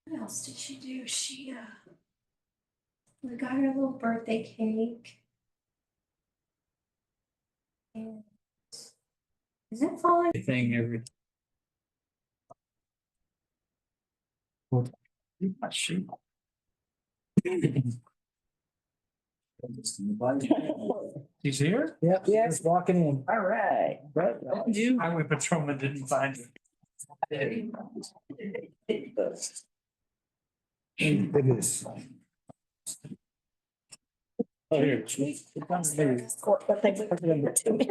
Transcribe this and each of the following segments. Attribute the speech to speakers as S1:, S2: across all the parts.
S1: What else did she do? We got her a little birthday cake. And is it falling?
S2: Thing every. He's here?
S3: Yep, yes, walking in.
S2: All right. You? Highway patrolman didn't find it.
S3: Goodness.
S2: Oh, here.
S1: But they put it to me.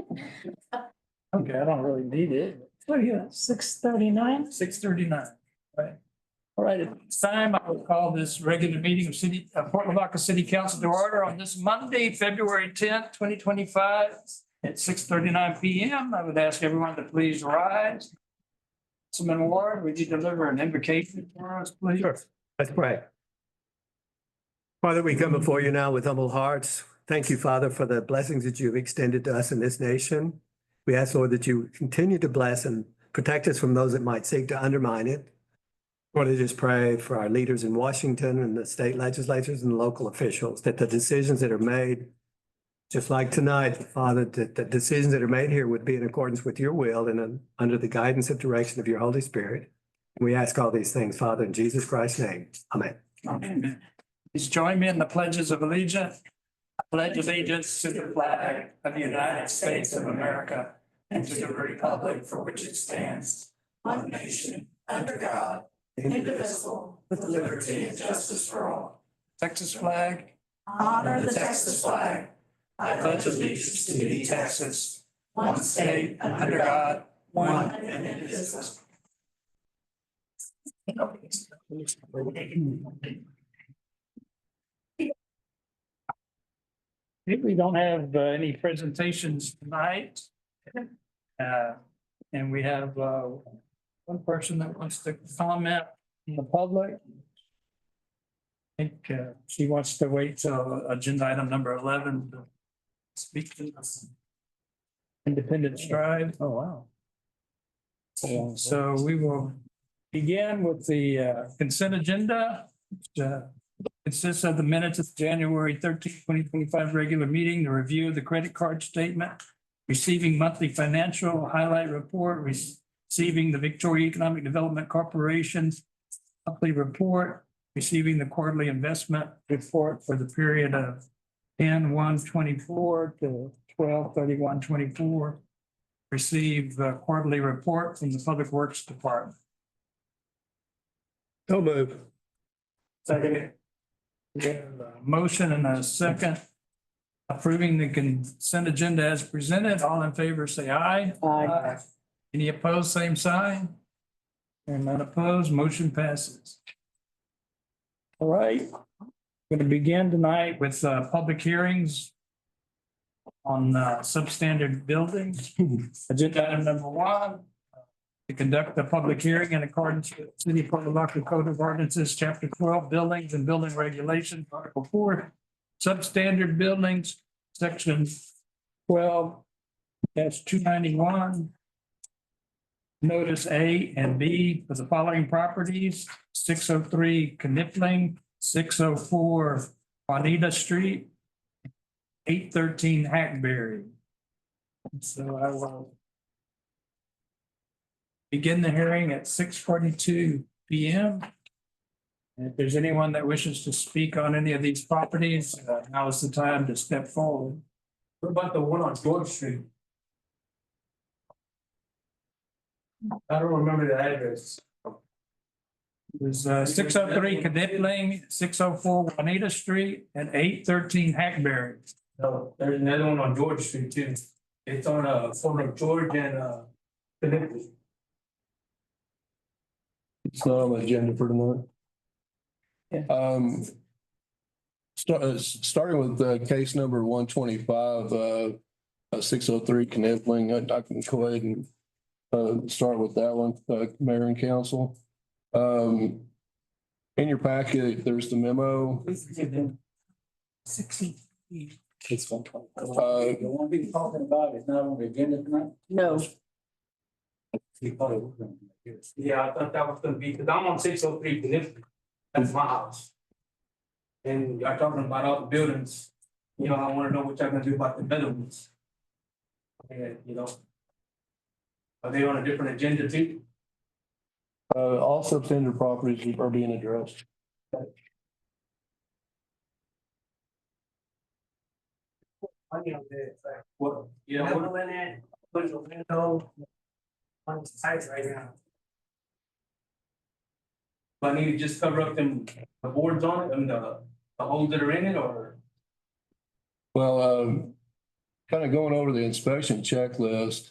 S2: Okay, I don't really need it.
S1: What are you at, 6:39?
S2: 6:39, right? All right, at this time, I will call this regular meeting of Port Lavaca City Council to order on this Monday, February 10th, 2025 at 6:39 PM. I would ask everyone to please rise. Councilman Ward, would you deliver an invocation for us, please?
S4: Sure. Let's pray. Father, we come before you now with humble hearts. Thank you, Father, for the blessings that you've extended to us in this nation. We ask, Lord, that you continue to bless and protect us from those that might seek to undermine it. Lord, I just pray for our leaders in Washington and the state legislatures and local officials, that the decisions that are made, just like tonight, Father, that the decisions that are made here would be in accordance with your will and under the guidance and direction of your Holy Spirit. We ask all these things, Father, in Jesus Christ's name. Amen.
S2: Amen. Please join me in the pledges of allegiance. I pledge allegiance to the flag of the United States of America and to the republic for which it stands, one nation, under God, indivisible, with liberty and justice for all. Texas flag.
S1: Honor
S2: The Texas flag. I pledge allegiance to thee, Texas, one state under God, one and indivisible. We don't have any presentations tonight. And we have one person that wants to comment in the public. I think she wants to wait till agenda item number 11 to speak to us. Independence Drive.
S3: Oh, wow.
S2: So we will begin with the consent agenda. Consists of the minutes of January 13th, 2025 regular meeting, the review of the credit card statement, receiving monthly financial highlight report, receiving the Victoria Economic Development Corporation's monthly report, receiving the quarterly investment report for the period of 10/1/24 to 12/31/24. Receive a quarterly report from the Public Works Department.
S4: So move.
S2: Second. We have a motion and a second approving the consent agenda as presented. All in favor, say aye.
S3: Aye.
S2: Any opposed, same sign? And none opposed, motion passes. All right, going to begin tonight with public hearings on substandard buildings. Agenda item number 1. To conduct a public hearing in accordance with City of Port Lavaca Code of Ordinances, Chapter 12, Buildings and Building Regulations, Article 4, Substandard Buildings, Section 12-291. Notice A and B for the following properties: 603 Knipling, 604 Juanita Street, 813 Hackberry. So I will begin the hearing at 6:42 PM. And if there's anyone that wishes to speak on any of these properties, now is the time to step forward.
S5: What about the one on George Street? I don't remember the address.
S2: There's 603 Knipling, 604 Juanita Street, and 813 Hackberry.
S5: No, there's another one on George Street too. It's on corner of George and Philippi.
S6: It's not on the agenda for tonight.
S2: Yeah.
S6: Starting with case number 125, 603 Knipling, I can go ahead and start with that one, Mayor and Council. In your packet, there's the memo.
S2: 60.
S3: It's 120.
S6: The
S5: one we talking about is not on the agenda tonight?
S1: No.
S5: Yeah, I thought that was gonna be, because I'm on 603 Philippi. That's my house. And y'all talking about all the buildings, you know, I wanna know what y'all gonna do about the better ones. And, you know. Are they on a different agenda too?
S6: All substandard properties are being addressed.
S5: What, you know, what,
S1: Put a window on the side right now.
S5: do I need to just cover up them, the boards on it and the holes that are in it, or?
S6: Well, kind of going over the inspection checklist.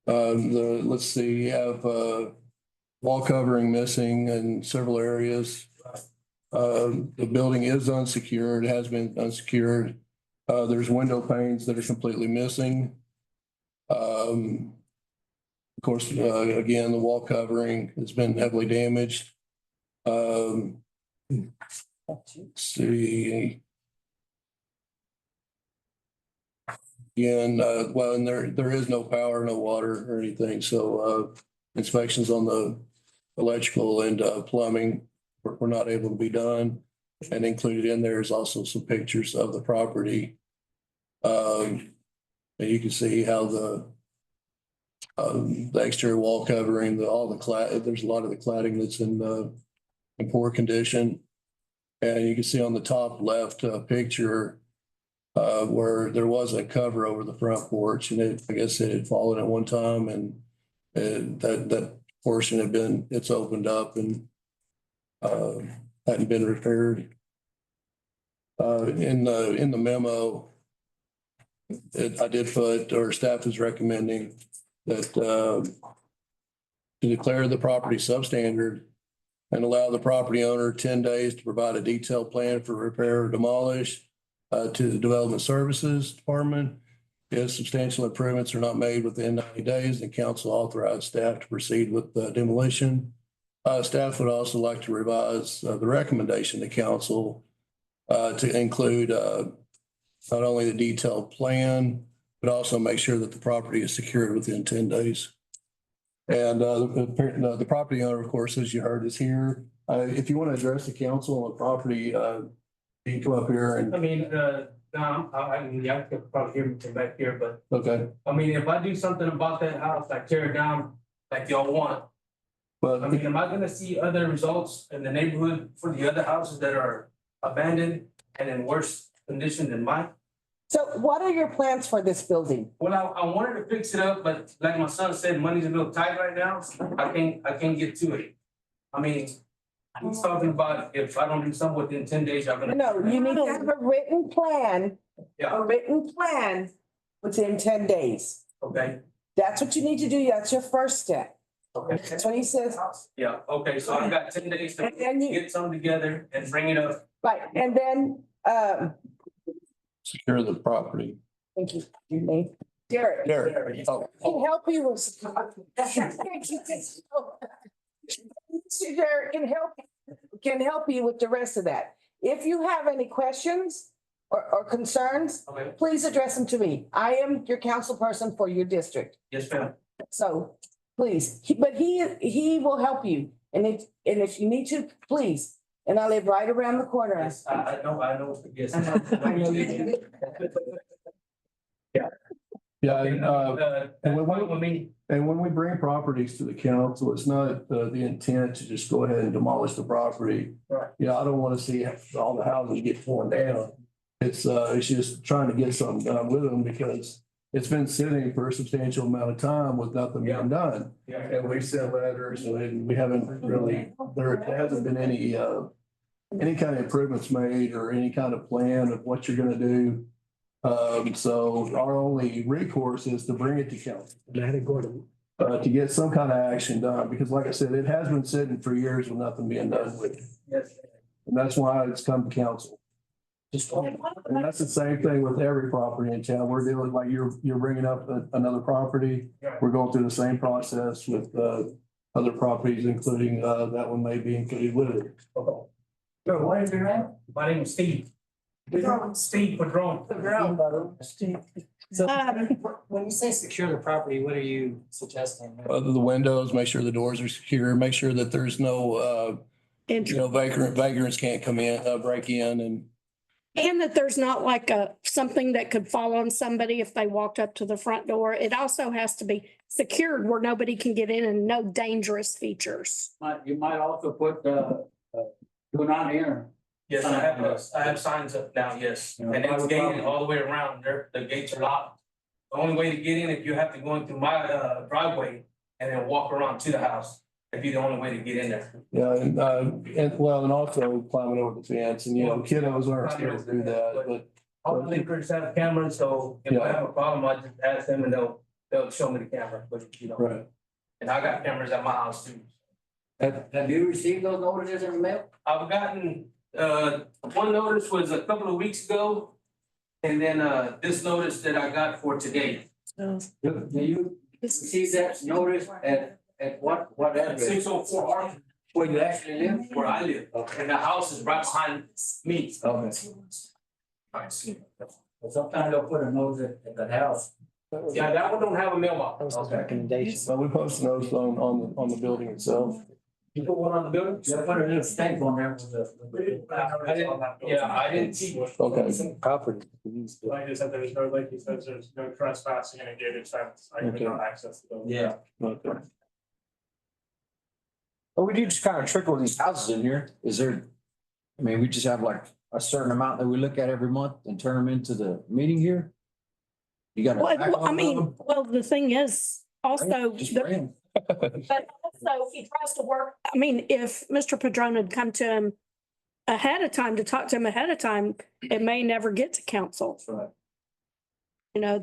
S6: Let's see, you have, wall covering missing in several areas. The building is unsecured, has been unsecured. There's window panes that are completely missing. Of course, again, the wall covering has been heavily damaged. Let's see. Again, well, and there is no power, no water or anything, so inspections on the electrical and plumbing were not able to be done. And included in there is also some pictures of the property. And you can see how the exterior wall covering, all the clad, there's a lot of the cladding that's in poor condition. And you can see on the top left picture where there was a cover over the front porch, and I guess it had fallen at one time, and that portion it's opened up and hadn't been repaired. In the memo, I did put, or staff is recommending that to declare the property substandard and allow the property owner 10 days to provide a detailed plan for repair or demolish to the Development Services Department. If substantial improvements are not made within 90 days, the council authorized staff to proceed with demolition. Staff would also like to revise the recommendation to council to include not only the detailed plan, but also make sure that the property is secured within 10 days. And the property owner, of course, as you heard, is here. If you want to address the council on the property, you can come up here and,
S5: I mean, no, I could probably hear me from back here, but
S6: okay.
S5: I mean, if I do something about that house, like tear it down like y'all want, I
S6: But
S5: mean, am I gonna see other results in the neighborhood for the other houses that are abandoned and in worse condition than mine?
S7: So what are your plans for this building?
S5: Well, I wanted to fix it up, but like my son said, money's a little tight right now. I can't get to it. I mean, he's talking about if I don't do something within 10 days, I'm gonna.
S7: No, you need to have a written plan,
S5: Yeah,
S7: a written plan within 10 days.
S5: okay,
S7: That's what you need to do. That's your first step.
S5: okay.
S7: That's what he says.
S5: Yeah, okay, so I got 10 days to
S7: And then you,
S5: get something together and bring it up.
S7: right, and then,
S6: secure the property.
S7: thank you, your name, Derek.
S6: There. Oh,
S7: Can help you with. Mr. Derek can help you with the rest of that. If you have any questions or concerns,
S5: Okay,
S7: please address them to me. I am your council person for your district.
S5: yes, ma'am.
S7: So please, but he will help you. And if you need to, please. And I live right around the corner.
S5: Yes, I know, yes.
S7: I know you do.
S6: yeah,
S5: That's fine with me.
S6: and when we bring properties to the council, it's not the intent to just go ahead and demolish the property.
S5: Right.
S6: Yeah, I don't want to see all the houses get torn down. It's just trying to get something done with them because it's been sitting for a substantial amount of time with nothing being done.
S5: Yeah.
S6: And we sent letters and we haven't really, there hasn't been any kind of improvements made or any kind of plan of what you're gonna do. So our only recourse is to bring it to council, to get some kind of action done, because like I said, it has been sitting for years with nothing being done with it.
S5: Yes.
S6: And that's why it's come to council. And that's the same thing with every property in town. We're dealing, like you're bringing up another property.
S5: Yeah.
S6: We're going through the same process with other properties, including that one may be included with it.
S5: So what is your name? My name is Steve. Steve Padron.
S1: Steve.
S3: So
S8: Um,
S3: when you say secure the property, what are you suggesting?
S6: The windows, make sure the doors are secure, make sure that there's no, vagrants can't come in, break in
S8: And that there's not like something that could fall on somebody if they walked up to the front door. It also has to be secured where nobody can get in and no dangerous features.
S9: You might also put, do not enter.
S5: Yes, I have signs up now, yes,
S9: Yeah.
S5: and it's gated all the way around, the gates are locked. The only way to get in, if you have to go into my driveway and then walk around to the house, that'd be the only way to get in there.
S6: Yeah, and also climbing over the fence and, kiddos aren't scared to do that, but.
S5: All the neighbors have cameras, so if I have a problem, I just ask them and they'll show me the camera, but
S6: Right.
S5: and I got cameras at my house too.
S9: Have you received those notices in the mail?
S5: I've gotten, one notice was a couple of weeks ago. And then, this notice that I got for today,
S9: Do you receive that notice at what address?
S5: 604 Arthur,
S9: Where you actually live?
S5: where I live, and the house is right behind me.
S9: Okay. But sometimes they'll put a notice at the house.
S5: Yeah, that one don't have a mailbox.
S3: That was his recommendation.
S6: So we post a notice on the building itself.
S5: You put one on the building?
S9: They'll put a little stamp on there with
S5: I didn't see.
S6: Okay.
S3: Property.
S1: Like I said, there's no, like he says, there's no trespassing and a gated fence, I
S6: Okay.
S1: cannot access the building.
S9: Yeah.
S6: Okay.
S10: Well, we do just kind of trickle these houses in here. Is there, I mean, we just have like a certain amount that we look at every month and turn them into the meeting here? You got.
S8: Well, the thing is also,
S10: Just
S8: the-
S10: bring 'em.
S8: but also he tries to work, I mean, if Mr. Padron had come to him ahead of time, to talk to him ahead of time, it may never get to council.
S10: That's right.
S8: You know,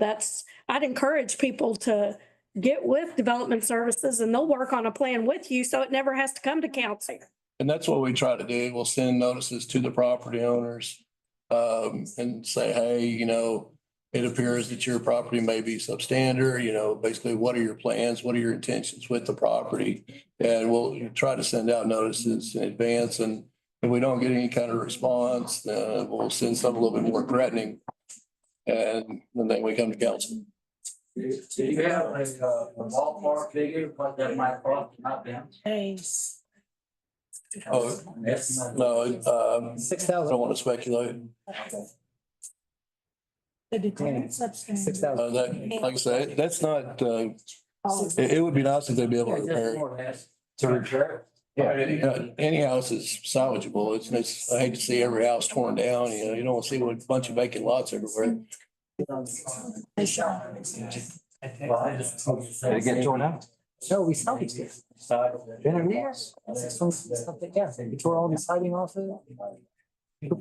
S8: I'd encourage people to get with development services and they'll work on a plan with you, so it never has to come to council.
S6: And that's what we try to do. We'll send notices to the property owners. And say, hey, it appears that your property may be substandard, basically, what are your plans? What are your intentions with the property? And we'll try to send out notices in advance, and if we don't get any kind of response, we'll send something a little bit more threatening. And then we come to council.
S9: Do you have a ballpark figure, what that might cost, not them?
S6: Oh,
S9: That's
S6: no, I
S3: 6,000.
S6: don't want to speculate.
S3: 6,000.
S6: Like I said, that's not, it would be nice if they'd be able to repair it.
S9: more or less.
S10: To repair
S6: Any house is salvageable. I hate to see every house torn down, you don't want to see a bunch of vacant lots everywhere.
S10: Did it get torn out?
S3: No, we salvaged it. Been in years. Something, yeah, we tore all the siding off of it.
S6: We don't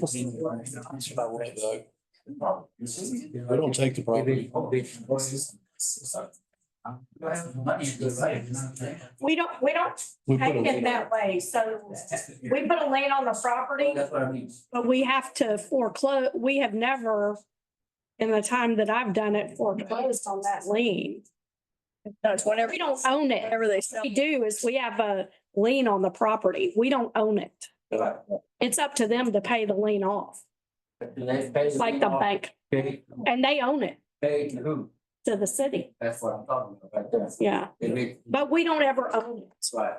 S6: take the property.
S8: We don't
S6: We put
S8: take it
S6: a,
S8: that way, so we put a lien on the property,
S9: That's what I mean.
S8: but we have to foreclose, we have never, in the time that I've done it, foreclosed on that lien.
S11: That's whenever.
S8: We don't own it.
S11: Whenever they sell.
S8: What we do is we have a lien on the property. We don't own it. It's up to them to pay the lien off,
S9: It's
S8: like the bank, and they own it
S9: Pay to who?
S8: to the city.
S9: That's what I'm talking about right
S8: Yeah,
S9: there.
S8: but we don't ever own it.
S9: Right.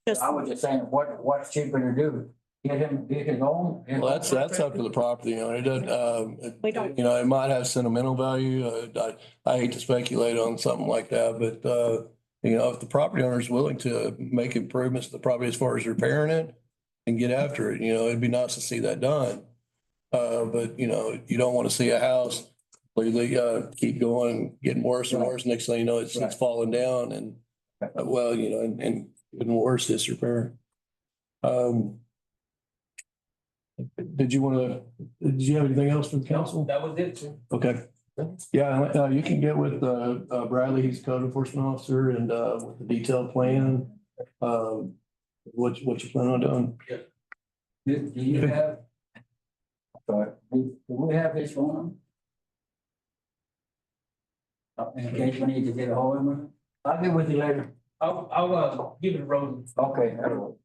S8: Just,
S9: I was just saying, what's cheaper to do? Get his own?
S6: well, that's up to the property owner. It doesn't,
S8: We don't.
S6: it might have sentimental value. I hate to speculate on something like that, but, if the property owner is willing to make improvements to the property as far as repairing it and get after it, it'd be nice to see that done. But, you don't want to see a house completely, keep going, getting worse and worse. Next thing you know, it's falling down and, and even worse, disrepair. Did you have anything else for the council?
S5: That was it, sir.
S6: Okay. Yeah, you can get with Bradley, he's code enforcement officer, and with the detailed plan. What you plan on doing?
S9: Do you have? Sorry, do we have his phone number? In case we need to get a hold of him? I'll get with you later.
S5: I'll give it a roll.
S9: Okay. I will.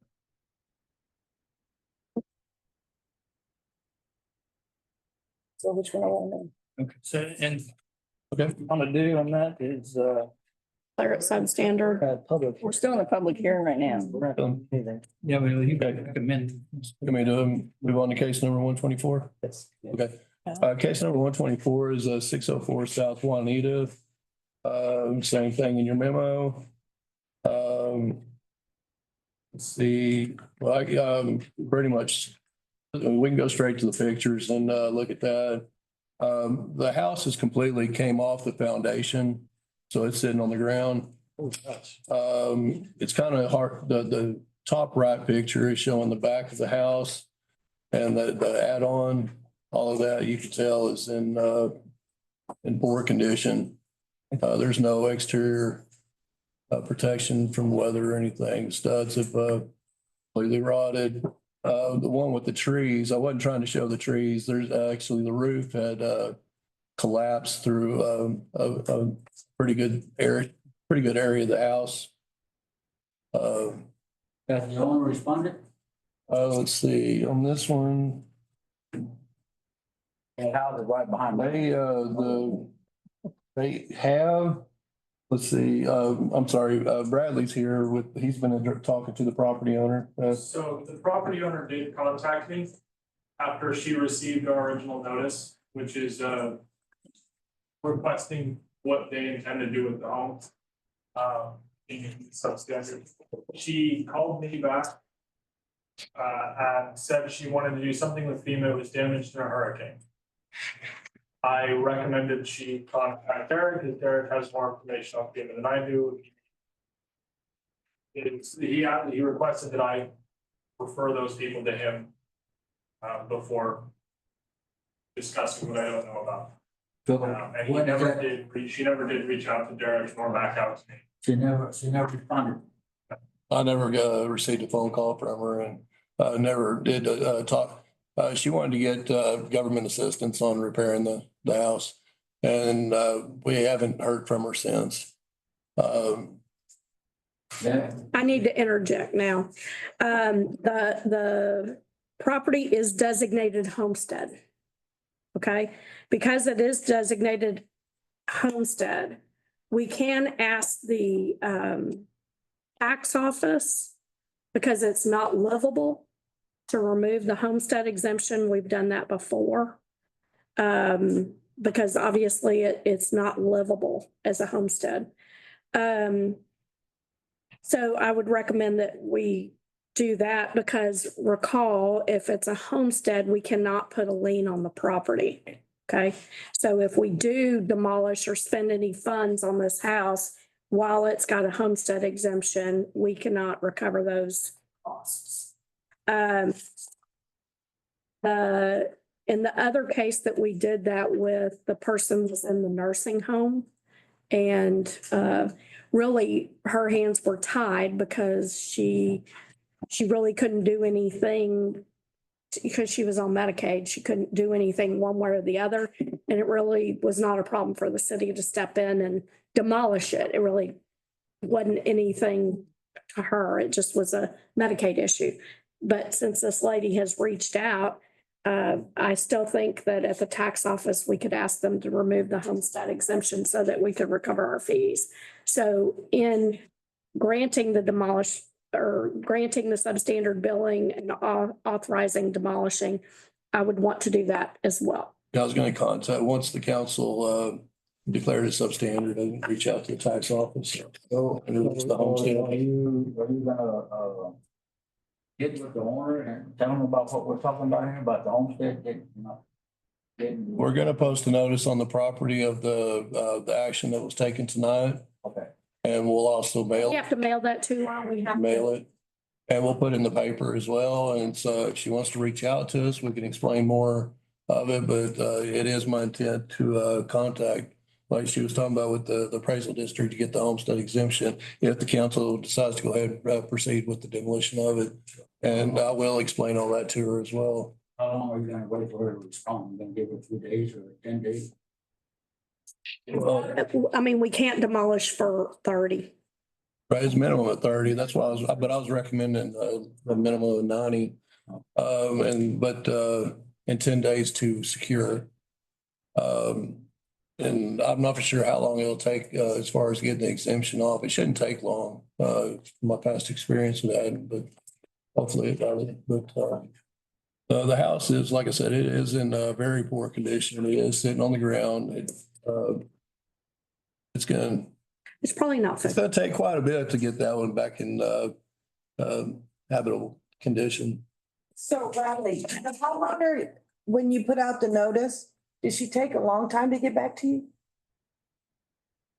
S11: So which one I want to know?
S2: so, and
S6: Okay.
S2: Want to do on that is,
S8: Clear it substandard.
S3: Public.
S11: We're still in a public hearing right now.
S2: yeah, well, you got to recommend.
S6: Let me move on to case number 124.
S3: Yes.
S6: Okay. Case number 124 is 604 South Juanita. Same thing in your memo. Let's see, like, pretty much, we can go straight to the pictures and look at that. The house is completely came off the foundation, so it's sitting on the ground. It's kind of hard, the top right picture is showing the back of the house and the add-on, all of that you can tell is in poor condition. There's no exterior protection from weather or anything. Studs have completely rotted. The one with the trees, I wasn't trying to show the trees. There's actually the roof had collapsed through a pretty good area of the house.
S9: Has the owner responded?
S6: Let's see, on this one,
S9: That house is right behind me.
S6: they have, let's see, I'm sorry, Bradley's here he's been talking to the property owner.
S1: So the property owner did contact me after she received our original notice, which is requesting what they intend to do with the home. In substandard. She called me back and said she wanted to do something with FEMA. It was damaged in a hurricane. I recommended she contact Derek, because Derek has more information on FEMA than I do. He requested that I refer those people to him before discussing what I don't know about. And she never did reach out to Derek nor back out to me.
S9: She never responded.
S6: I never received a phone call from her and never did talk. She wanted to get government assistance on repairing the house. And we haven't heard from her since.
S9: Yeah.
S8: I need to interject now. The property is designated homestead. Okay, because it is designated homestead, we can ask the tax office, because it's not livable, to remove the homestead exemption. We've done that before. Because obviously it's not livable as a homestead. So I would recommend that we do that, because recall, if it's a homestead, we cannot put a lien on the property. Okay, so if we do demolish or spend any funds on this house while it's got a homestead exemption, we cannot recover those costs. In the other case that we did that with, the person was in the nursing home, and really her hands were tied because she really couldn't do anything because she was on Medicaid. She couldn't do anything one way or the other. And it really was not a problem for the city to step in and demolish it. It really wasn't anything to her. It just was a Medicaid issue. But since this lady has reached out, I still think that at the tax office, we could ask them to remove the homestead exemption so that we could recover our fees. So in granting the demolish or granting the substandard billing and authorizing demolishing, I would want to do that as well.
S6: I was going to contact, once the council declared it substandard, I reach out to the tax office.
S9: So,
S6: And it was the homestead.
S9: are you gonna get with the owner and tell them about what we're talking about here, about the homestead,
S6: We're going to post a notice on the property of the action that was taken tonight.
S9: Okay.
S6: And we'll also mail
S8: You have to mail that to her. We have
S6: mail it. And we'll put it in the paper as well. And so if she wants to reach out to us, we can explain more of it, but it is my intent to contact, like she was talking about with the appraisal district, to get the homestead exemption if the council decides to go ahead and proceed with the demolition of it. And I will explain all that to her as well.
S9: How long are you gonna wait for her to respond? You gonna give her 2 days or 10 days?
S8: I mean, we can't demolish for 30.
S6: Right, it's minimum of 30. That's why I was recommending a minimum of 90. In 10 days to secure. And I'm not for sure how long it'll take, as far as getting the exemption off. It shouldn't take long, from my past experience with that, but hopefully it doesn't. But, the house is, like I said, it is in, very poor condition. It is sitting on the ground. It's
S8: probably not.
S6: it's gonna take quite a bit to get that one back in, habitable condition.
S7: So Riley, how long when you put out the notice, did she take a long time to get back to you?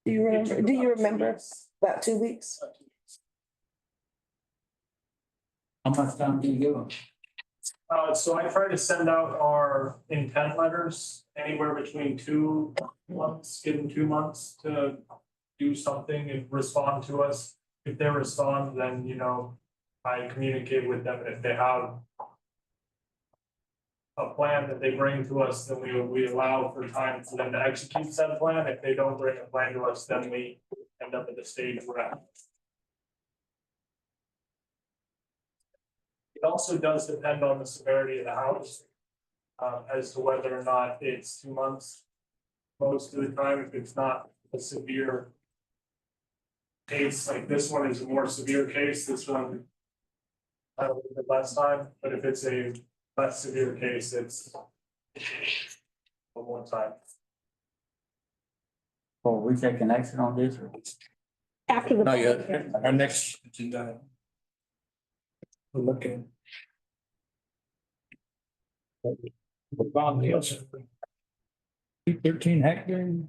S7: Do you remember? About 2 weeks?
S9: How much time do you give them?
S1: So I try to send out our intent letters anywhere between 2 months, give them 2 months to do something and respond to us. If they respond, then, you know, I communicate with them. If they have a plan that they bring to us, then we allow for time for them to execute said plan. If they don't bring a plan to us, then we end up at the stage where it also does depend on the severity of the house, as to whether or not it's 2 months. Most of the time, if it's not a severe case, like this one is a more severe case, this one a little bit less time, but if it's a less severe case, it's a more time.
S9: Or we taking action on this or?
S8: After the.
S6: Not yet.
S2: Our next agenda. We're looking. 13 hectares.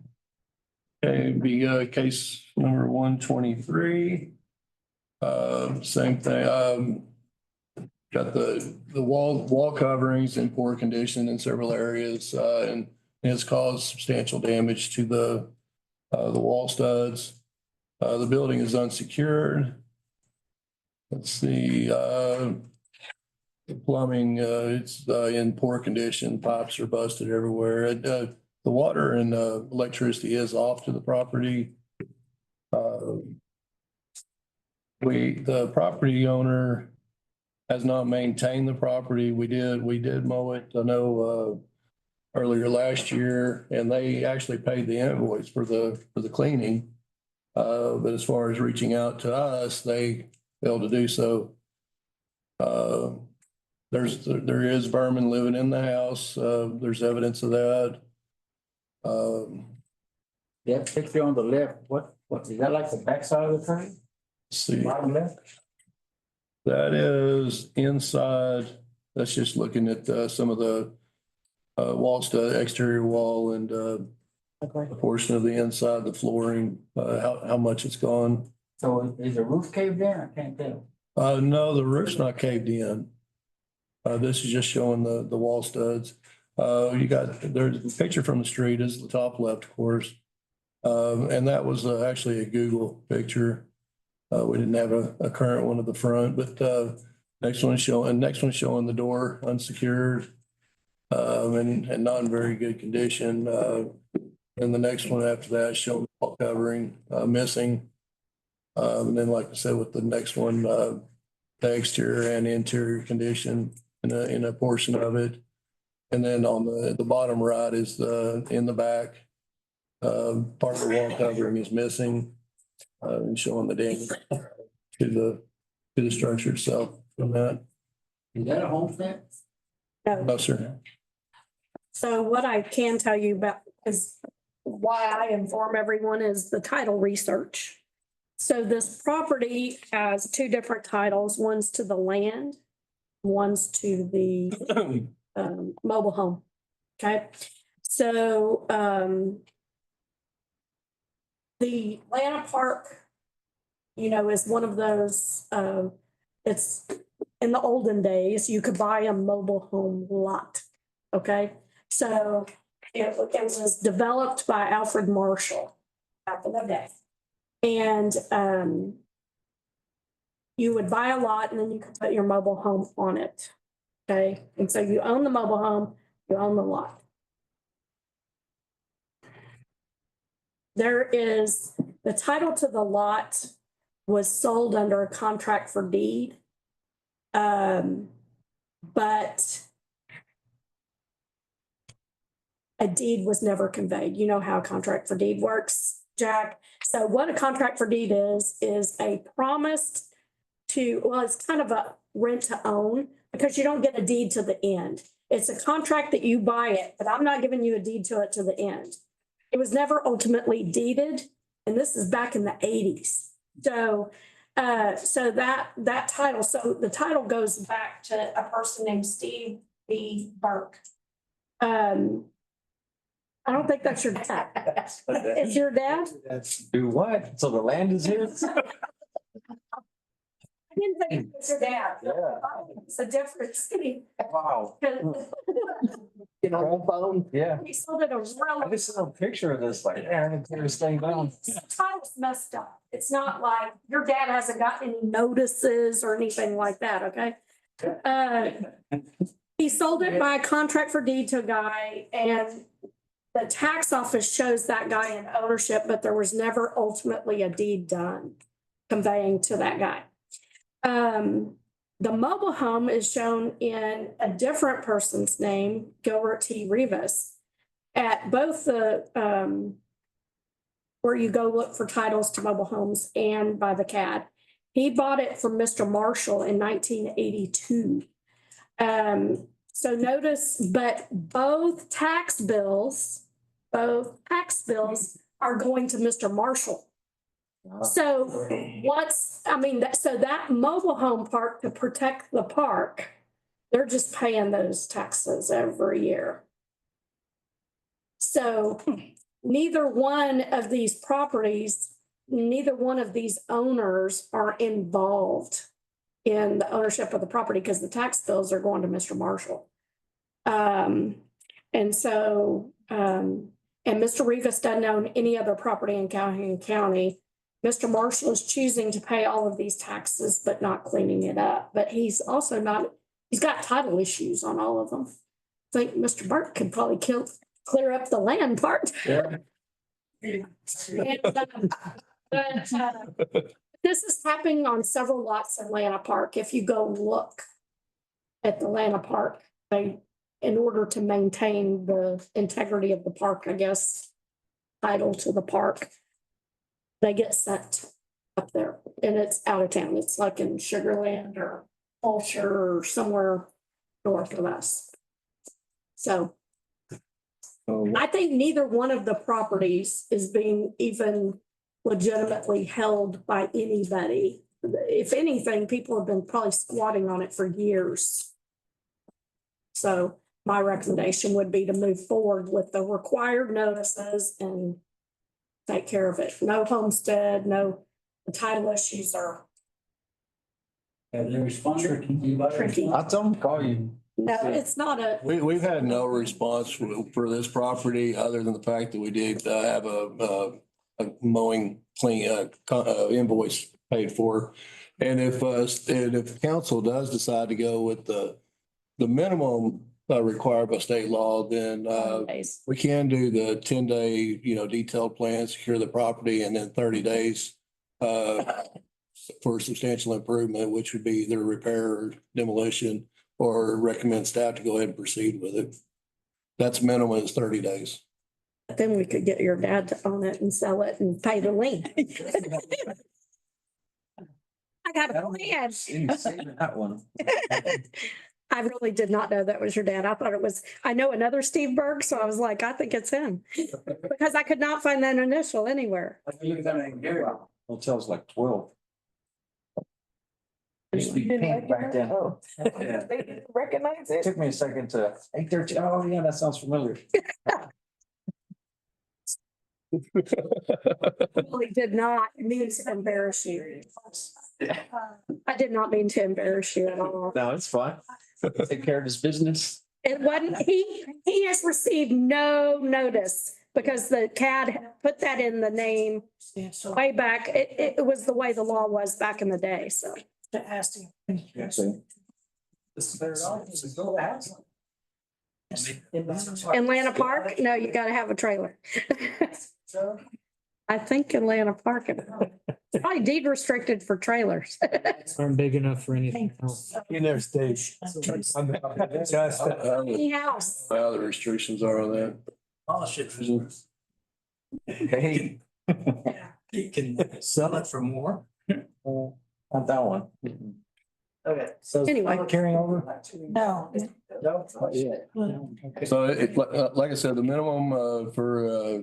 S6: Okay, it'd be case number 123. Same thing. Got the wall coverings in poor condition in several areas, and it's caused substantial damage to the wall studs. The building is unsecured. Let's see, the plumbing, it's in poor condition. Pipes are busted everywhere. The water and electricity is off to the property. The property owner has not maintained the property. We did mow it, I know, earlier last year, and they actually paid the invoice for the cleaning. But as far as reaching out to us, they failed to do so. There is vermin living in the house. There's evidence of that.
S9: That picture on the left, what is that, like the backside of the tree?
S6: Let's see,
S9: Bottom left?
S6: that is inside. That's just looking at some of the wall stud, exterior wall, and a portion of the inside, the flooring, how much it's gone.
S9: So is the roof caved in? I can't tell.
S6: No, the roof's not caved in. This is just showing the wall studs. There's a picture from the street is the top left, of course. And that was actually a Google picture. We didn't have a current one at the front, but next one's showing the door unsecured, and not in very good condition. And the next one after that showing wall covering missing. And then, like I said, with the next one, the exterior and interior condition in a portion of it. And then on the bottom right is in the back, part of the wall covering is missing, and showing the damage to the structure itself from that.
S9: Is that a home fence?
S6: No, sir.
S8: So what I can tell you about is why I inform everyone is the title research. So this property has 2 different titles. One's to the land, one's to the mobile home. Okay, so the Atlanta Park, you know, is one of those. It's in the olden days you could buy a mobile home lot. Okay, so it was developed by Alfred Marshall back in the day. And you would buy a lot and then you could put your mobile home on it. Okay, and so you own the mobile home, you own the lot. There is the title to the lot was sold under a contract for deed. But a deed was never conveyed. You know how a contract for deed works, Jack. So what a contract for deed is a promise to, well, it's kind of a rent to own because you don't get a deed to the end. It's a contract that you buy it, but I'm not giving you a deed to it to the end. It was never ultimately deeded, and this is back in the 80s. So that title, so the title goes back to a person named Steve B. Burke. I don't think that's your dad. It's your dad?
S10: Do what? So the land is his?
S8: I didn't think it was your dad.
S10: Yeah.
S8: It's a difference.
S10: Wow. You know, on phone? Yeah.
S8: He sold it a
S10: I
S8: really.
S10: just saw a picture of this, like, yeah, I tear this thing down.
S8: The title's messed up. It's not like your dad hasn't gotten any notices or anything like that, okay? He sold it by contract for deed to a guy, and the tax office shows that guy in ownership, but there was never ultimately a deed done conveying to that guy. The mobile home is shown in a different person's name, Gilbert T. Rivas, at both the, where you go look for titles to mobile homes and by the CAD. He bought it from Mr. Marshall in 1982. So notice, but both tax bills are going to Mr. Marshall. So once, I mean, so that mobile home park, to protect the park, they're just paying those taxes every year. So neither one of these properties, neither one of these owners are involved in the ownership of the property because the tax bills are going to Mr. Marshall. And so, and Mr. Rivas doesn't own any other property in Calhoun County. Mr. Marshall is choosing to pay all of these taxes, but not cleaning it up. But he's also not, he's got title issues on all of them. I think Mr. Burke could probably clear up the land part.
S10: Yeah.
S8: But this is happening on several lots in Atlanta Park. If you go look at the Atlanta Park, in order to maintain the integrity of the park, I guess, title to the park, they get sent up there and it's out of town. It's like in Sugar Land or Ulster or somewhere north of us. So I think neither one of the properties is being even legitimately held by anybody. If anything, people have been probably squatting on it for years. So my recommendation would be to move forward with the required notices and take care of it. No homestead, no, the title issues are
S9: Have they responded to you about it?
S8: tricky.
S10: I told him to call you.
S8: No, it's not a,
S6: We've had no response for this property, other than the fact that we did have a mowing clean invoice paid for. And if council does decide to go with the minimum required by state law, then we can do the 10-day, detailed plan, secure the property, and then 30 days for substantial improvement, which would be either repair or demolition, or recommend staff to go ahead and proceed with it. That's minimum is 30 days.
S8: then we could get your dad to own it and sell it and pay the lien. I got a plan.
S10: Saving that one.
S8: I really did not know that was your dad. I thought it was, I know another Steve Berg, so I was like, I think it's him. Because I could not find that initial anywhere.
S10: Hotel's like 12. Used to be pink back then.
S7: Oh.
S10: Yeah.
S7: They didn't recognize it.
S10: It took me a second to, 813, oh yeah, that sounds familiar.
S8: Really did not mean to embarrass you. I did not mean to embarrass you at all.
S10: No, it's fine. Take care of his business.
S8: It wasn't, he has received no notice because the CAD put that in the name way back. It was the way the law was back in the day, so. Atlanta Park? No, you gotta have a trailer. I think Atlanta Park, it's probably deed restricted for trailers.
S3: Aren't big enough for anything else.
S4: You never stay.
S8: Any house.
S6: The restrictions are on that.
S2: Polish it.
S10: Hey,
S2: You can sell it for more.
S10: not that one.
S3: Okay, so. is
S8: Anyway.
S3: public hearing over?
S7: No.
S3: No, not yet. Okay.
S6: So like I said, the minimum for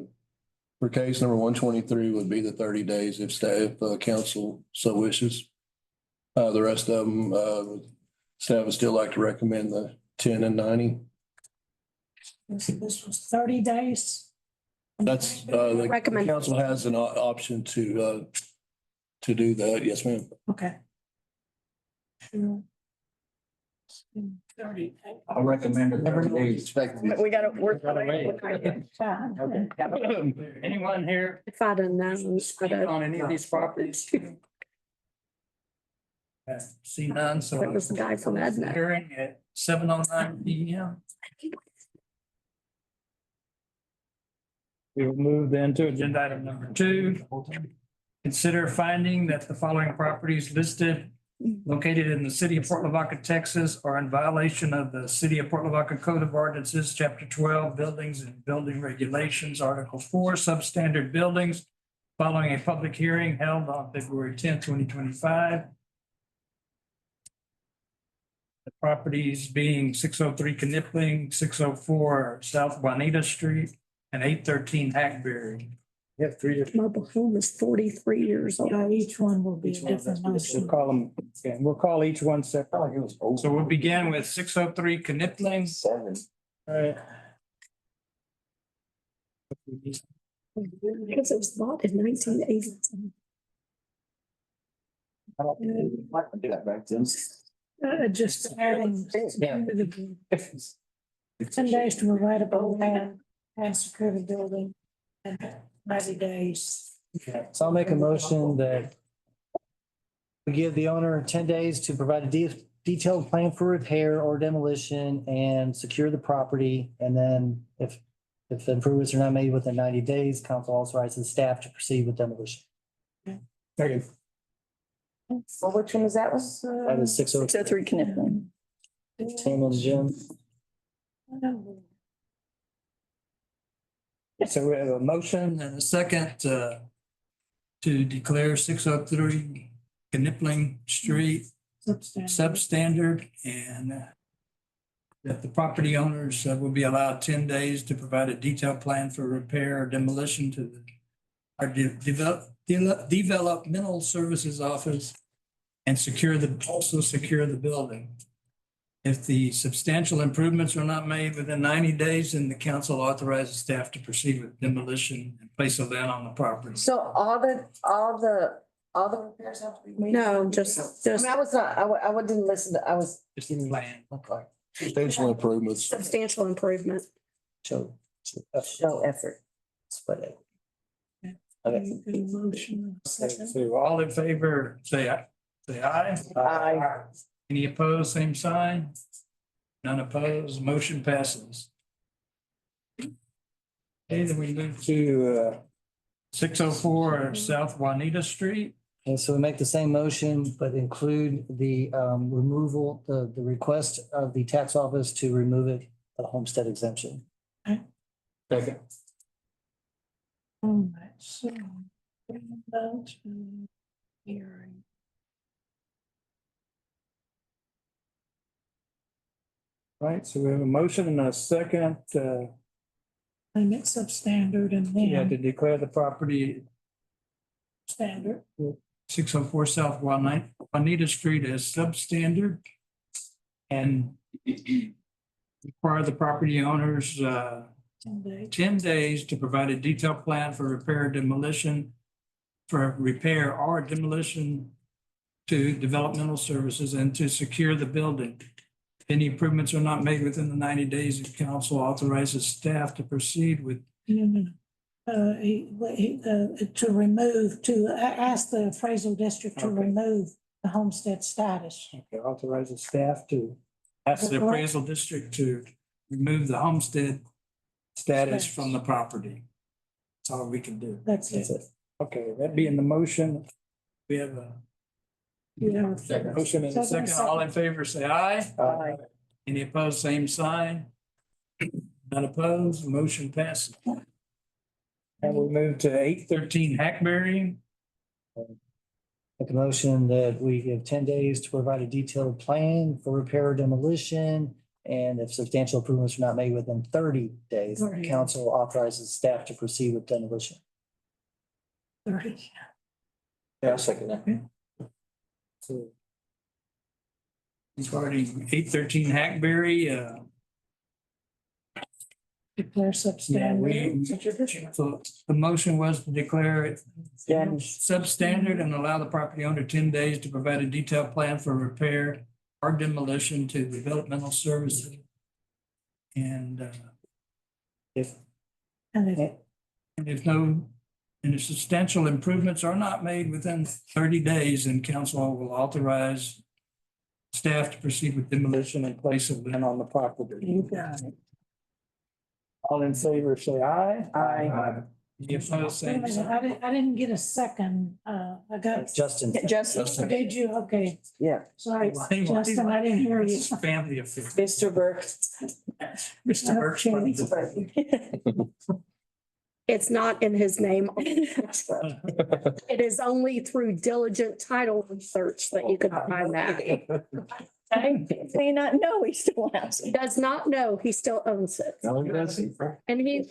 S6: case number 123 would be the 30 days if staff, council so wishes. The rest of them, staff would still like to recommend the 10 and 90.
S7: This was 30 days.
S6: That's, the
S8: Recommend.
S6: council has an option to do that. Yes, ma'am.
S7: Okay.
S9: I recommend it every day.
S10: Expect.
S8: We gotta work.
S2: Anyone here
S8: If I'd have known, I'd have-
S2: on any of these properties? See none, so.
S8: That was the guy from Edna.
S2: Hearing at 7:09 PM. We will move then to agenda item number 2. Consider finding that the following properties listed located in the city of Port Lavaca, Texas, are in violation of the City of Port Lavaca Code of Ordinances, Chapter 12, Buildings and Building Regulations, Article 4, Substandard Buildings, following a public hearing held on February 10th, 2025. The properties being 603 Knipling, 604 South Juanita Street, and 813 Hackberry.
S3: You have 3 different.
S8: Mobile home is 43 years old.
S7: Each one will be
S3: Each
S7: a
S3: one,
S7: different
S3: that's-
S2: We'll
S7: motion.
S2: call them, okay, we'll call each one separate.
S10: Like it was old.
S2: So we'll begin with 603 Knipling.
S10: 7.
S2: Right.
S8: Because it was bought in 1980.
S10: I don't do that back then.
S7: Just adding.
S10: Yeah.
S7: 10 days to provide a plan and secure the building and 90 days.
S3: So I'll make a motion that we give the owner 10 days to provide a detailed plan for repair or demolition and secure the property. And then if the improvements are not made within 90 days, council authorizes staff to proceed with demolition.
S2: Second.
S7: Well, which one is that? Was
S3: That is 603.
S8: 603 Knipling.
S3: Tim and Jim.
S2: So we have a motion and a second to declare 603 Knipling Street substandard and that the property owners will be allowed 10 days to provide a detailed plan for repair or demolition to our developmental services office and also secure the building. If the substantial improvements are not made within 90 days, then the council authorizes staff to proceed with demolition and place a lien on the property.
S7: So all the repairs have to be made?
S8: No, just,
S7: I mean, I was not, I didn't listen to, I was.
S2: Just a plan.
S3: Okay.
S6: Substantial improvements.
S8: substantial improvement.
S3: Show.
S7: Show effort.
S3: Split it. Okay.
S2: So all in favor, say aye. Say aye.
S7: Aye.
S2: Any opposed, same sign? None opposed, motion passes. Okay, then we move to 604 South Juanita Street.
S3: And so we make the same motion, but include the removal, the request of the tax office to remove it, the homestead exemption.
S2: Second. Right, so we have a motion and a second,
S7: And it's substandard and
S2: to declare the property
S7: standard.
S2: 604 South Juanita Street as substandard. And require the property owners 10 days to provide a detailed plan for repair or demolition to developmental services and to secure the building. If any improvements are not made within the 90 days, the council authorizes staff to proceed with.
S7: Ask the appraisal district to
S2: Okay.
S7: remove the homestead status.
S2: Okay, authorizes staff to ask the appraisal district to remove the homestead status from the property. That's all we can do.
S7: That's it.
S2: Okay, that being the motion, we have a motion and a second. All in favor, say aye.
S7: Aye.
S2: Any opposed, same sign. None None opposed, motion passes. And we move to 813 Hackberry.
S3: Make a motion that we give 10 days to provide a detailed plan for repair or demolition. And if substantial improvements are not made within 30 days, the council authorizes staff to proceed with demolition.
S10: Yeah, I'll second that.
S2: So it's already 813 Hackberry,
S7: Declare
S2: yeah, so the motion was to declare it substandard and allow the property owner 10 days to provide a detailed plan for repair or demolition to developmental services. And if substantial improvements are not made within 30 days, then council will authorize staff to proceed with demolition and place a lien on the property.
S7: You got it.
S2: All in favor, say aye.
S7: Aye.
S2: Any opposed, same sign.
S11: I didn't get a second. I got,
S3: Justin.
S11: Justin, did you? Okay,
S7: Yeah.
S11: sorry, Justin, I didn't hear you.
S2: Family affair.
S7: Mr. Burke.
S2: Mr. Burke's
S8: It's not in his name. It is only through diligent title research that you can find that.
S7: May not know he still has
S8: He does not know he still owns it. And he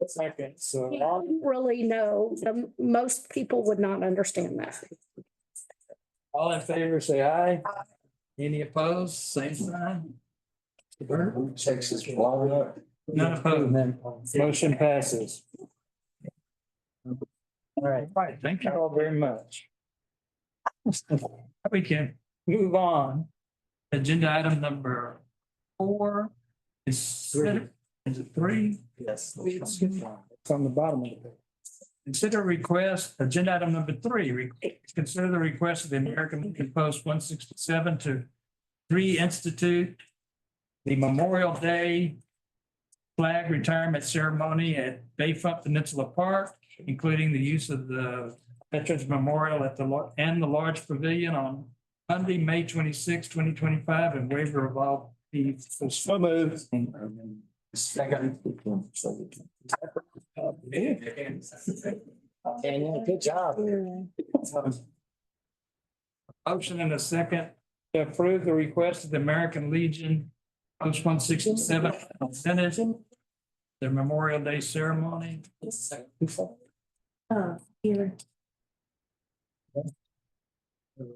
S2: Second, so
S8: didn't really know. Most people would not understand that.
S2: all in favor, say aye. Any opposed, same sign. Mr. Burke?
S10: Texas blowing up.
S2: None opposed, motion passes.
S3: All right.
S2: Right, thank you all very much. We can move on. Agenda item number 4 is it 3?
S3: Yes.
S2: It's on the bottom of the page. Consider request, agenda item number 3, consider the request of the American Legion Post 167 to reinstitute the Memorial Day flag retirement ceremony at Bayfront Peninsula Park, including the use of the Veterans Memorial at the large pavilion on Monday, May 26, 2025, and waiver of all fees.
S4: So moved.
S10: Second.
S3: Daniel, good job.
S2: Motion and a second to approve the request of the American Legion Post 167 Senate, their Memorial Day ceremony.
S11: Here.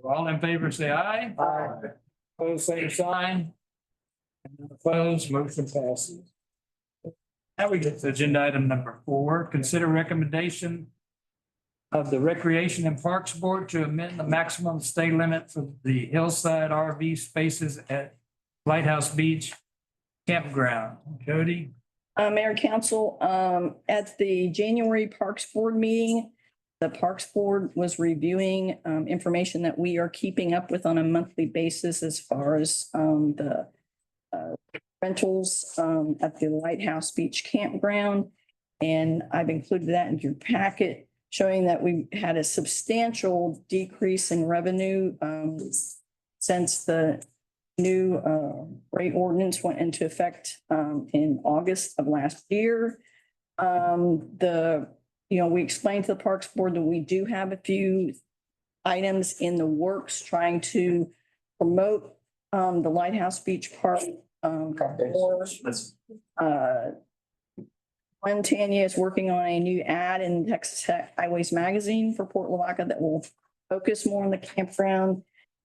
S2: All in favor, say aye. Aye. Opposed, same sign. And opposed, motion passes. Now we get to agenda item number 4, consider recommendation of the Recreation and Parks Board to amend the maximum stay limit for the hillside RV spaces at Lighthouse Beach Campground. Jody?
S12: Mayor and Council, at the January Parks Board meeting, the Parks Board was reviewing information that we are keeping up with on a monthly basis as far as the rentals at the Lighthouse Beach Campground. And I've included that in your packet, showing that we had a substantial decrease in revenue since the new rate ordinance went into effect in August of last year. We explained to the Parks Board that we do have a few items in the works trying to promote the Lighthouse Beach Park. Gwen Tanya is working on a new ad in Texas Tech Highways Magazine for Port Lavaca that will focus more on the campground.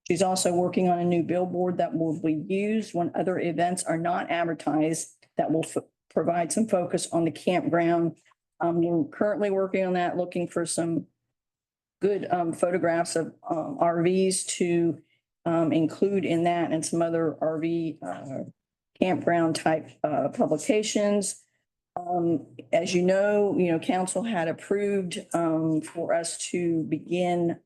S12: She's also working on a new billboard that will be used when other events are not advertised that will provide some focus on the campground. We're currently working on that, looking for some good photographs of RVs to include in that and some other RV campground type publications. As you know, council had approved for us to begin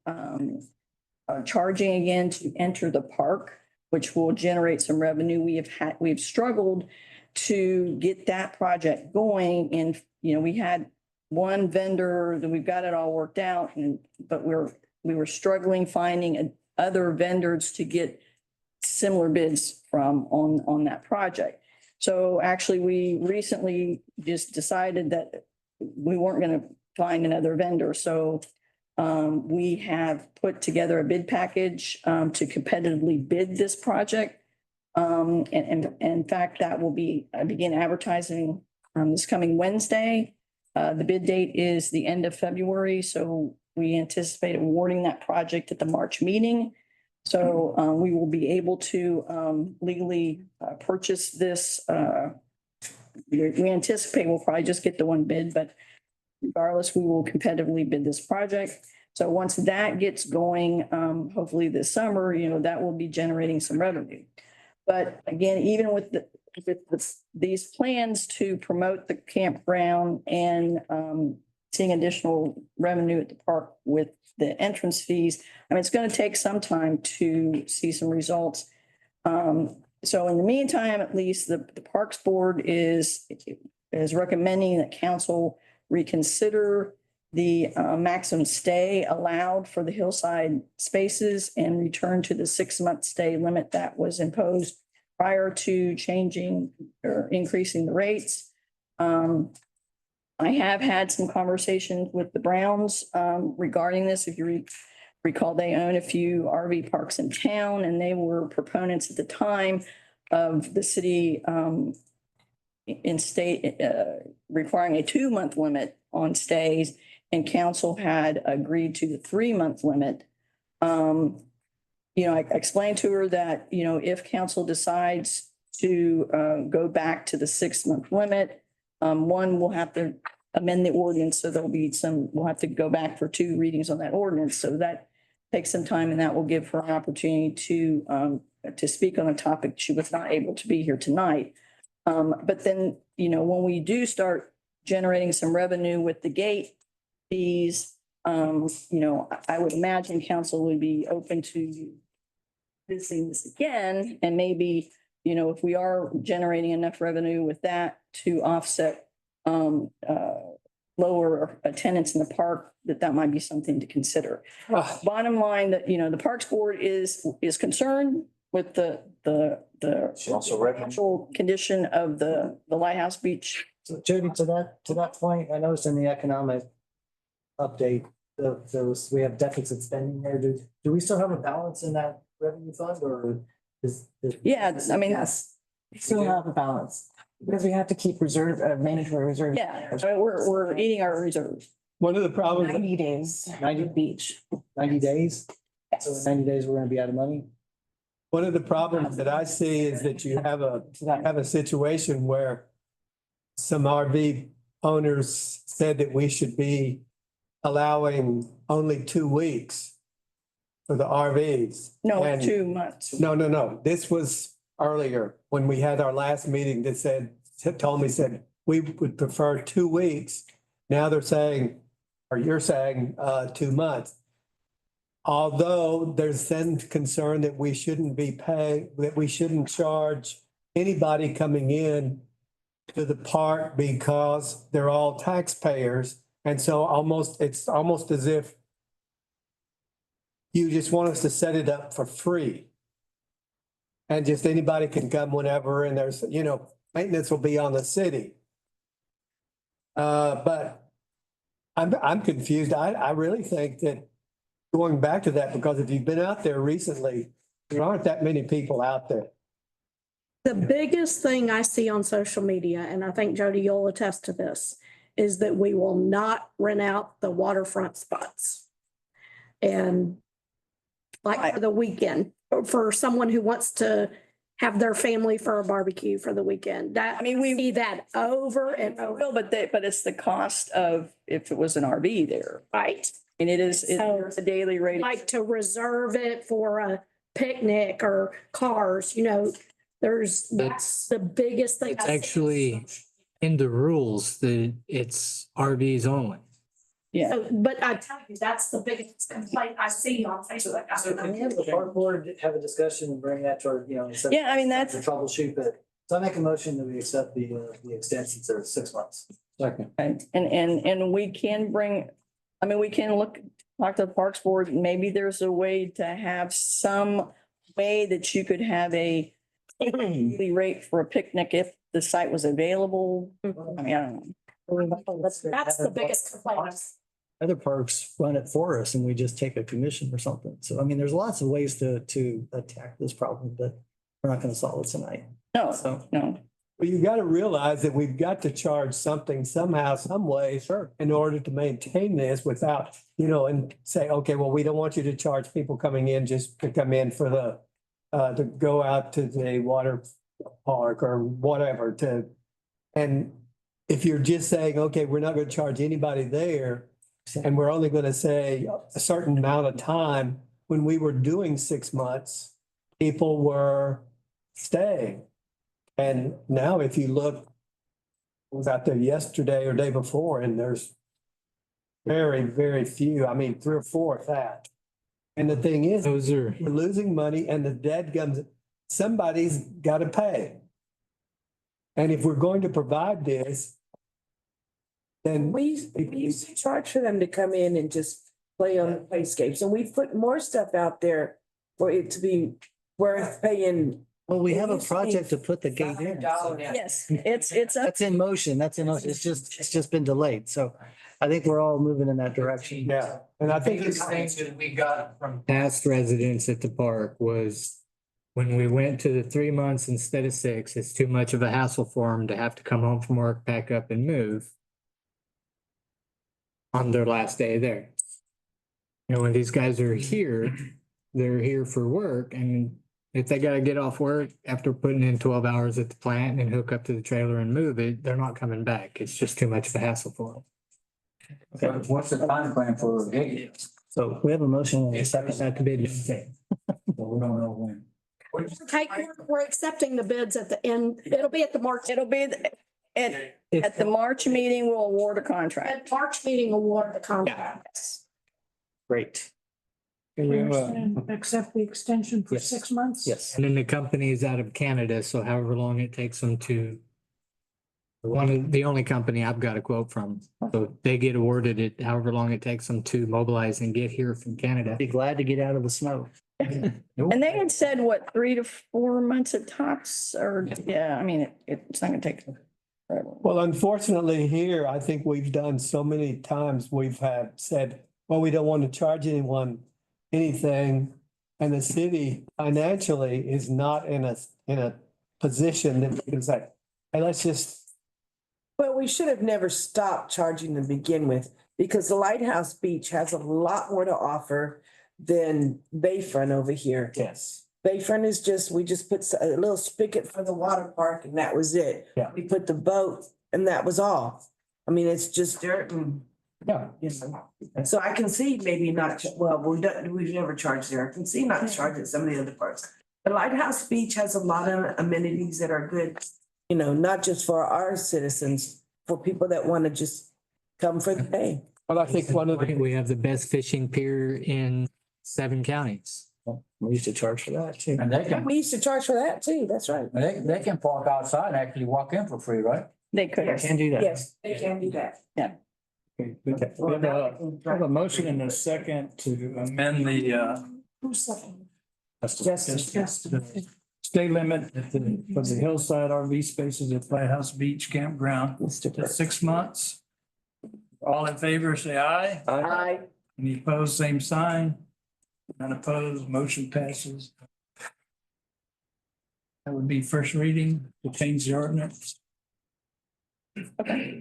S12: charging again to enter the park, which will generate some revenue. We've struggled to get that project going, and we had one vendor that we've got it all worked out, but we were struggling finding other vendors to get similar bids from on that project. So actually, we recently just decided that we weren't going to find another vendor. So we have put together a bid package to competitively bid this project. And in fact, that will be, begin advertising this coming Wednesday. The bid date is the end of February, so we anticipate awarding that project at the March meeting. So we will be able to legally purchase this. We anticipate we'll probably just get the one bid, but regardless, we will competitively bid this project. So once that gets going, hopefully this summer, that will be generating some revenue. But again, even with these plans to promote the campground and seeing additional revenue at the park with the entrance fees, I mean, it's going to take some time to see some results. So in the meantime, at least the Parks Board is recommending that council reconsider the maximum stay allowed for the hillside spaces and return to the 6-month stay limit that was imposed prior to changing or increasing the rates. I have had some conversations with the Browns regarding this. If you recall, they own a few RV parks in town, and they were proponents at the time of the city in state requiring a 2-month limit on stays, and council had agreed to the 3-month limit. I explained to her that, if council decides to go back to the 6-month limit, one, we'll have to amend the ordinance. So we'll have to go back for 2 readings on that ordinance. So that takes some time, and that will give her an opportunity to speak on a topic. She was not able to be here tonight. But then, when we do start generating some revenue with the gate fees, I would imagine council would be open to visiting this again, and maybe, if we are generating enough revenue with that to offset lower attendance in the park, that might be something to consider. Bottom line, that, the Parks Board is concerned with the actual condition of the Lighthouse Beach.
S3: So Jody, to that point, I noticed in the economic update, we have deficit spending there. Do we still have a balance in that revenue fund, or is?
S12: Yeah, I mean,
S7: Yes, we still have a balance because we have to keep mandatory reserve.
S12: yeah, I mean, we're eating our reserves.
S4: One of the problems,
S7: 90 days.
S3: 90
S7: beach.
S3: 90 days? So in 90 days, we're gonna be out of money?
S4: one of the problems that I see is that you have a situation where some RV owners said that we should be allowing only 2 weeks for the RVs.
S12: No,
S4: And-
S12: 2 months.
S4: No. This was earlier when we had our last meeting that said we would prefer 2 weeks. Now they're saying, or you're saying, 2 months. Although there's then concern that we shouldn't charge anybody coming in to the park because they're all taxpayers. And so it's almost as if you just want us to set it up for free. And just anybody can come whenever, and there's, maintenance will be on the city. But I'm confused. I really think that going back to that, because if you've been out there recently, there aren't that many people out there.
S8: The biggest thing I see on social media, and I think Jody, you'll attest to this, is that we will not rent out the waterfront spots. And like for the weekend, or for someone who wants to have their family for a barbecue for the weekend. That, I mean, we see that over and over.
S12: Well, but it's the cost of if it was an RV there.
S8: Right.
S12: And it's a daily rate.
S8: Like to reserve it for a picnic or cars, that's the biggest thing.
S13: It's actually in the rules that it's RVs only.
S12: Yeah.
S8: So, but I tell you, that's the biggest complaint I see on Facebook.
S3: So can we have the park board have a discussion and bring that to our,
S12: Yeah, I mean, that's.
S3: to troubleshoot that? So I make a motion that we accept the extension to 6 months.
S10: Second.
S12: And we can we can talk to the Parks Board. Maybe there's a way to have some way that you could have a daily rate for a picnic the site was available. I mean, I don't know.
S8: That's the biggest complaint.
S3: Other parks run it for us and we just take a commission or something. So I mean, there's lots of ways to attack this problem, but we're not gonna solve it tonight.
S12: No,
S3: So.
S12: no.
S4: Well, you got to realize that we've got to charge something somehow, some way.
S3: Sure.
S4: In order to maintain this without, and say, okay, well, we don't want you to charge people coming in just to come in for to go out to the water park or whatever and if you're just saying, okay, we're not going to charge anybody there and we're only going to say a certain amount of time, when we were doing 6 months, people were staying. And now if you look, I was out there yesterday or day before, and there's very, very few, I mean, 3 or 4 at that. And the thing is,
S13: Those are,
S4: we're losing money and the dead comes, somebody's got to pay. And if we're going to provide this, then
S7: We used to charge for them to come in and just play on the playscapes, and we've put more stuff out there for it to be worth paying.
S3: Well, we have a project to put the gate in. so
S12: Yes, it's up.
S3: That's in motion. That's in motion. It's just been delayed. So I think we're all moving in that direction.
S4: yeah, and I think
S13: biggest thing that we got from past residents at the park was when we went to the 3 months instead of 6, it's too much of a hassle for them to have to come home from work, pack up and move on their last day there. When these guys are here, they're here for work, and if they gotta get off work after putting in 12 hours at the plant and hook up to the trailer and move it, they're not coming back. It's just too much of a hassle for them.
S9: What's the time frame for gate?
S3: So we have a motion and a second.
S13: Not to be
S9: Well, we don't know when.
S8: Okay, we're accepting the bids at the end. It'll be at the March,
S12: It'll be at the March meeting, we'll award a contract.
S8: at March meeting award the contract.
S3: Great.
S11: And accept the extension for
S3: Yes.
S11: 6 months?
S3: Yes.
S13: And then the company is out of Canada, so however long it takes them to. The only company I've got a quote from, so they get awarded it however long it takes them to mobilize and get here from Canada.
S3: Be glad to get out of the snow.
S12: And they had said, what, 3 to 4 months at tops, or, yeah, I mean, it's not gonna take forever.
S4: well, unfortunately here, I think we've done so many times, we've had said, well, we don't want to charge anyone anything. And the city financially is not in a position that we can say, hey, let's just.
S7: Well, we should have never stopped charging to begin with, because the Lighthouse Beach has a lot more to offer than Bayfront over here.
S4: Yes.
S7: Bayfront is just, we just put a little spigot for the water park and that was it.
S4: Yeah.
S7: We put the boat and that was all. I mean, it's just dirt and,
S4: Yeah.
S7: so I can see maybe not, we've never charged there. I can see not charging some of the other parts. The Lighthouse Beach has a lot of amenities that are good, not just for our citizens, for people that want to just come for the day.
S4: Well, I think one of the.
S13: We have the best fishing pier in 7 counties.
S3: We used to charge for that too.
S9: And they can,
S7: We used to charge for that too, that's right.
S9: they can park outside and actually walk in for free, right?
S12: They could.
S3: Can do that.
S7: Yes, they can do that.
S2: Okay. We have a motion and a second to amend the,
S11: Who's second?
S7: Justice.
S2: stay limit for the hillside RV spaces at Lighthouse Beach Campground to 6 months. All in favor, say aye.
S7: Aye.
S2: Any opposed, same sign. None opposed, motion passes. That would be first reading to change the ordinance.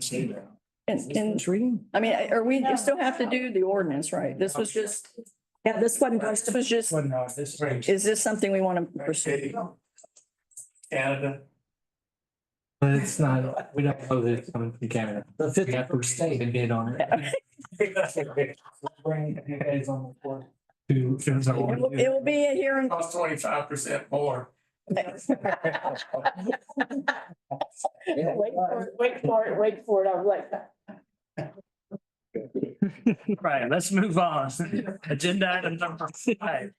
S2: Say that.
S12: And,
S3: reading?
S12: I mean, or we still have to do the ordinance, right? This was just,
S8: Yeah, this one goes
S12: this was just,
S2: Well, no, this range.
S12: is this something we want to pursue?
S2: Canada.
S13: But it's not, we don't know that it's coming from Canada.
S3: The
S13: We have to restate a bid on it.
S2: Bring you guys on the board.
S12: It will be here in.
S1: Cost 25% more.
S7: Wait for it, I was like.
S2: Right, let's move on. Agenda item number 5.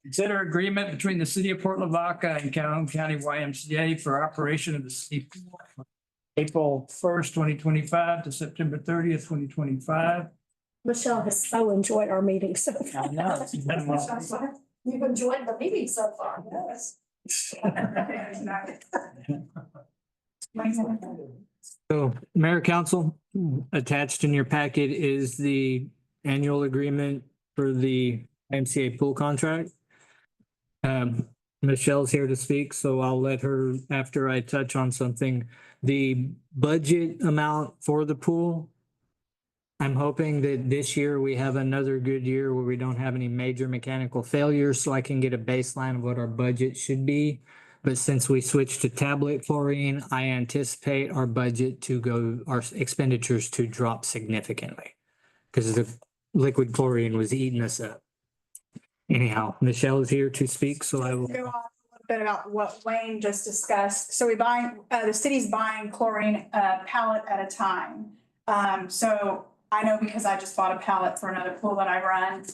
S2: Consider agreement between the city of Port Lavaca and Calhoun County YMCA for operation of the city April 1st, 2025 to September 30th, 2025.
S8: Michelle has so enjoyed our meeting so far.
S2: I know, it's been well.
S8: You've enjoyed the meeting so far, yes.
S13: So, Mayor, Council, attached in your packet is the annual agreement for the MCA pool contract. Michelle's here to speak, so I'll let her, after I touch on something, the budget amount for the pool. I'm hoping that this year we have another good year where we don't have any major mechanical failures, so I can get a baseline of what our budget should be. But since we switched to tablet chlorine, I anticipate our budget to go, our expenditures to drop significantly. Because the liquid chlorine was eating us up. Anyhow, Michelle is here to speak, so I will.
S14: Go on a little bit about what Wayne just discussed. So we buy, the city's buying chlorine pallet at a time. So I know because I just bought a pallet for another pool that I run,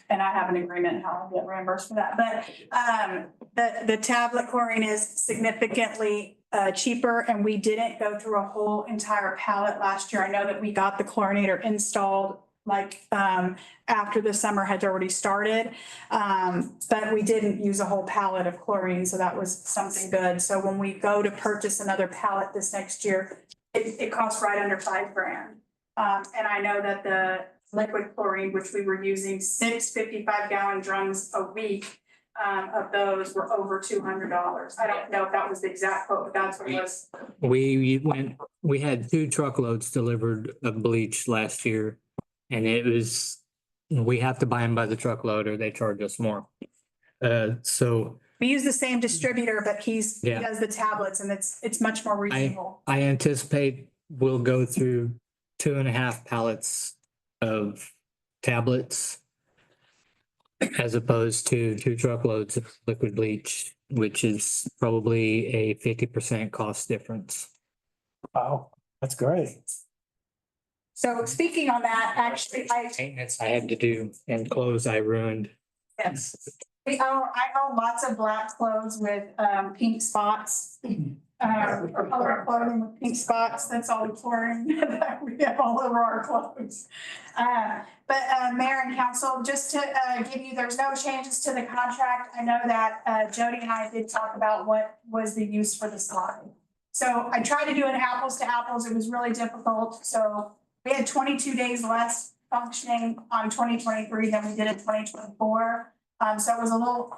S14: and I have an agreement how I'll get reimbursed for that. But the tablet chlorine is significantly cheaper, and we didn't go through a whole entire pallet last year. I know that we got the chlorinator installed like after the summer had already started, but we didn't use a whole pallet of chlorine, so that was something good. So when we go to purchase another pallet this next year, it costs right under $5,000. And I know that the liquid chlorine, which we were using 6 55-gallon drums a week, of those were over $200. I don't know if that was the exact quote, but that's what it was.
S13: We had 2 truckloads delivered of bleach last year. And it was, we have to buy them by the truckload or they charge us more. So.
S14: We use the same distributor, but he
S13: Yeah.
S14: does the tablets, and it's much more reasonable.
S13: I anticipate we'll go through 2.5 pallets of tablets as opposed to 2 truckloads of liquid bleach, which is probably a 50% cost difference.
S3: Wow, that's great.
S14: So speaking on that, actually,
S13: Maintenance I had to do and clothes I ruined.
S14: yes. I own lots of black clothes with pink spots. Or color clothing with pink spots. That's all the chlorine that we have all over our clothes. But Mayor and Council, just to give you, there's no changes to the contract. I know that Jody and I did talk about what was the use for the slide. So I tried to do an apples to apples. It was really difficult. So we had 22 days less functioning on 2023 than we did in 2024. So it was a little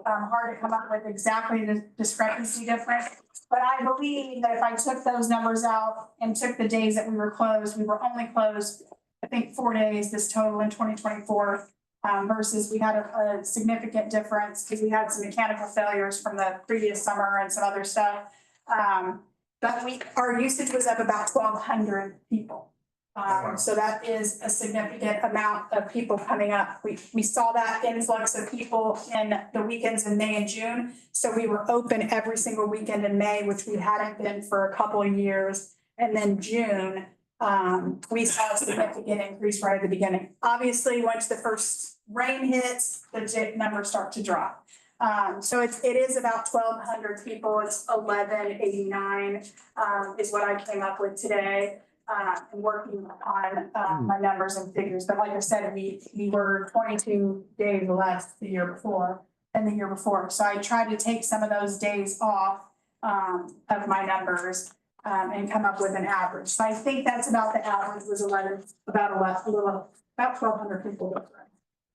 S14: hard to come up with exactly the discrepancy difference. But I believe that if I took those numbers out and took the days that we were closed, we were only closed, I think, 4 days this total in 2024, versus we had a significant difference because we had some mechanical failures from the previous summer and some other stuff. But our usage was up about 1,200 people. So that is a significant amount of people coming up. We saw that influx of people in the weekends in May and June. So we were open every single weekend in May, which we hadn't been for a couple of years. And then June, we saw a significant increase right at the beginning. Obviously, once the first rain hits, the numbers start to drop. So it is about 1,200 people. It's 1,189 is what I came up with today. And working on my numbers and figures. But like I said, we were 22 days less the year before than the year before. So I tried to take some of those days off of my numbers and come up with an average. So I think that's about the average was about 1,200 people different.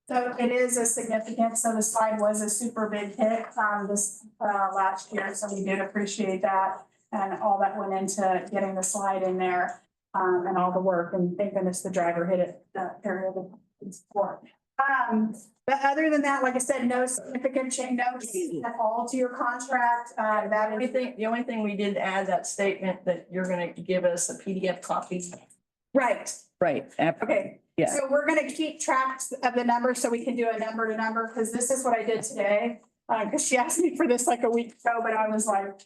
S14: So it is a significant, so the slide was a super big hit this last year. So we did appreciate that and all that went into getting the slide in there. And all the work, and thank goodness the driver hit it, the area that it's for. But other than that, like I said, no significant change, no change at all to your contract.
S12: The only thing we did add that statement that you're gonna give us a PDF copy.
S14: Right.
S12: Right.
S14: Okay.
S12: Yeah.
S14: So we're gonna keep track of the numbers so we can do a number to number, because this is what I did today. Because she asked me for this like a week ago, but I was like,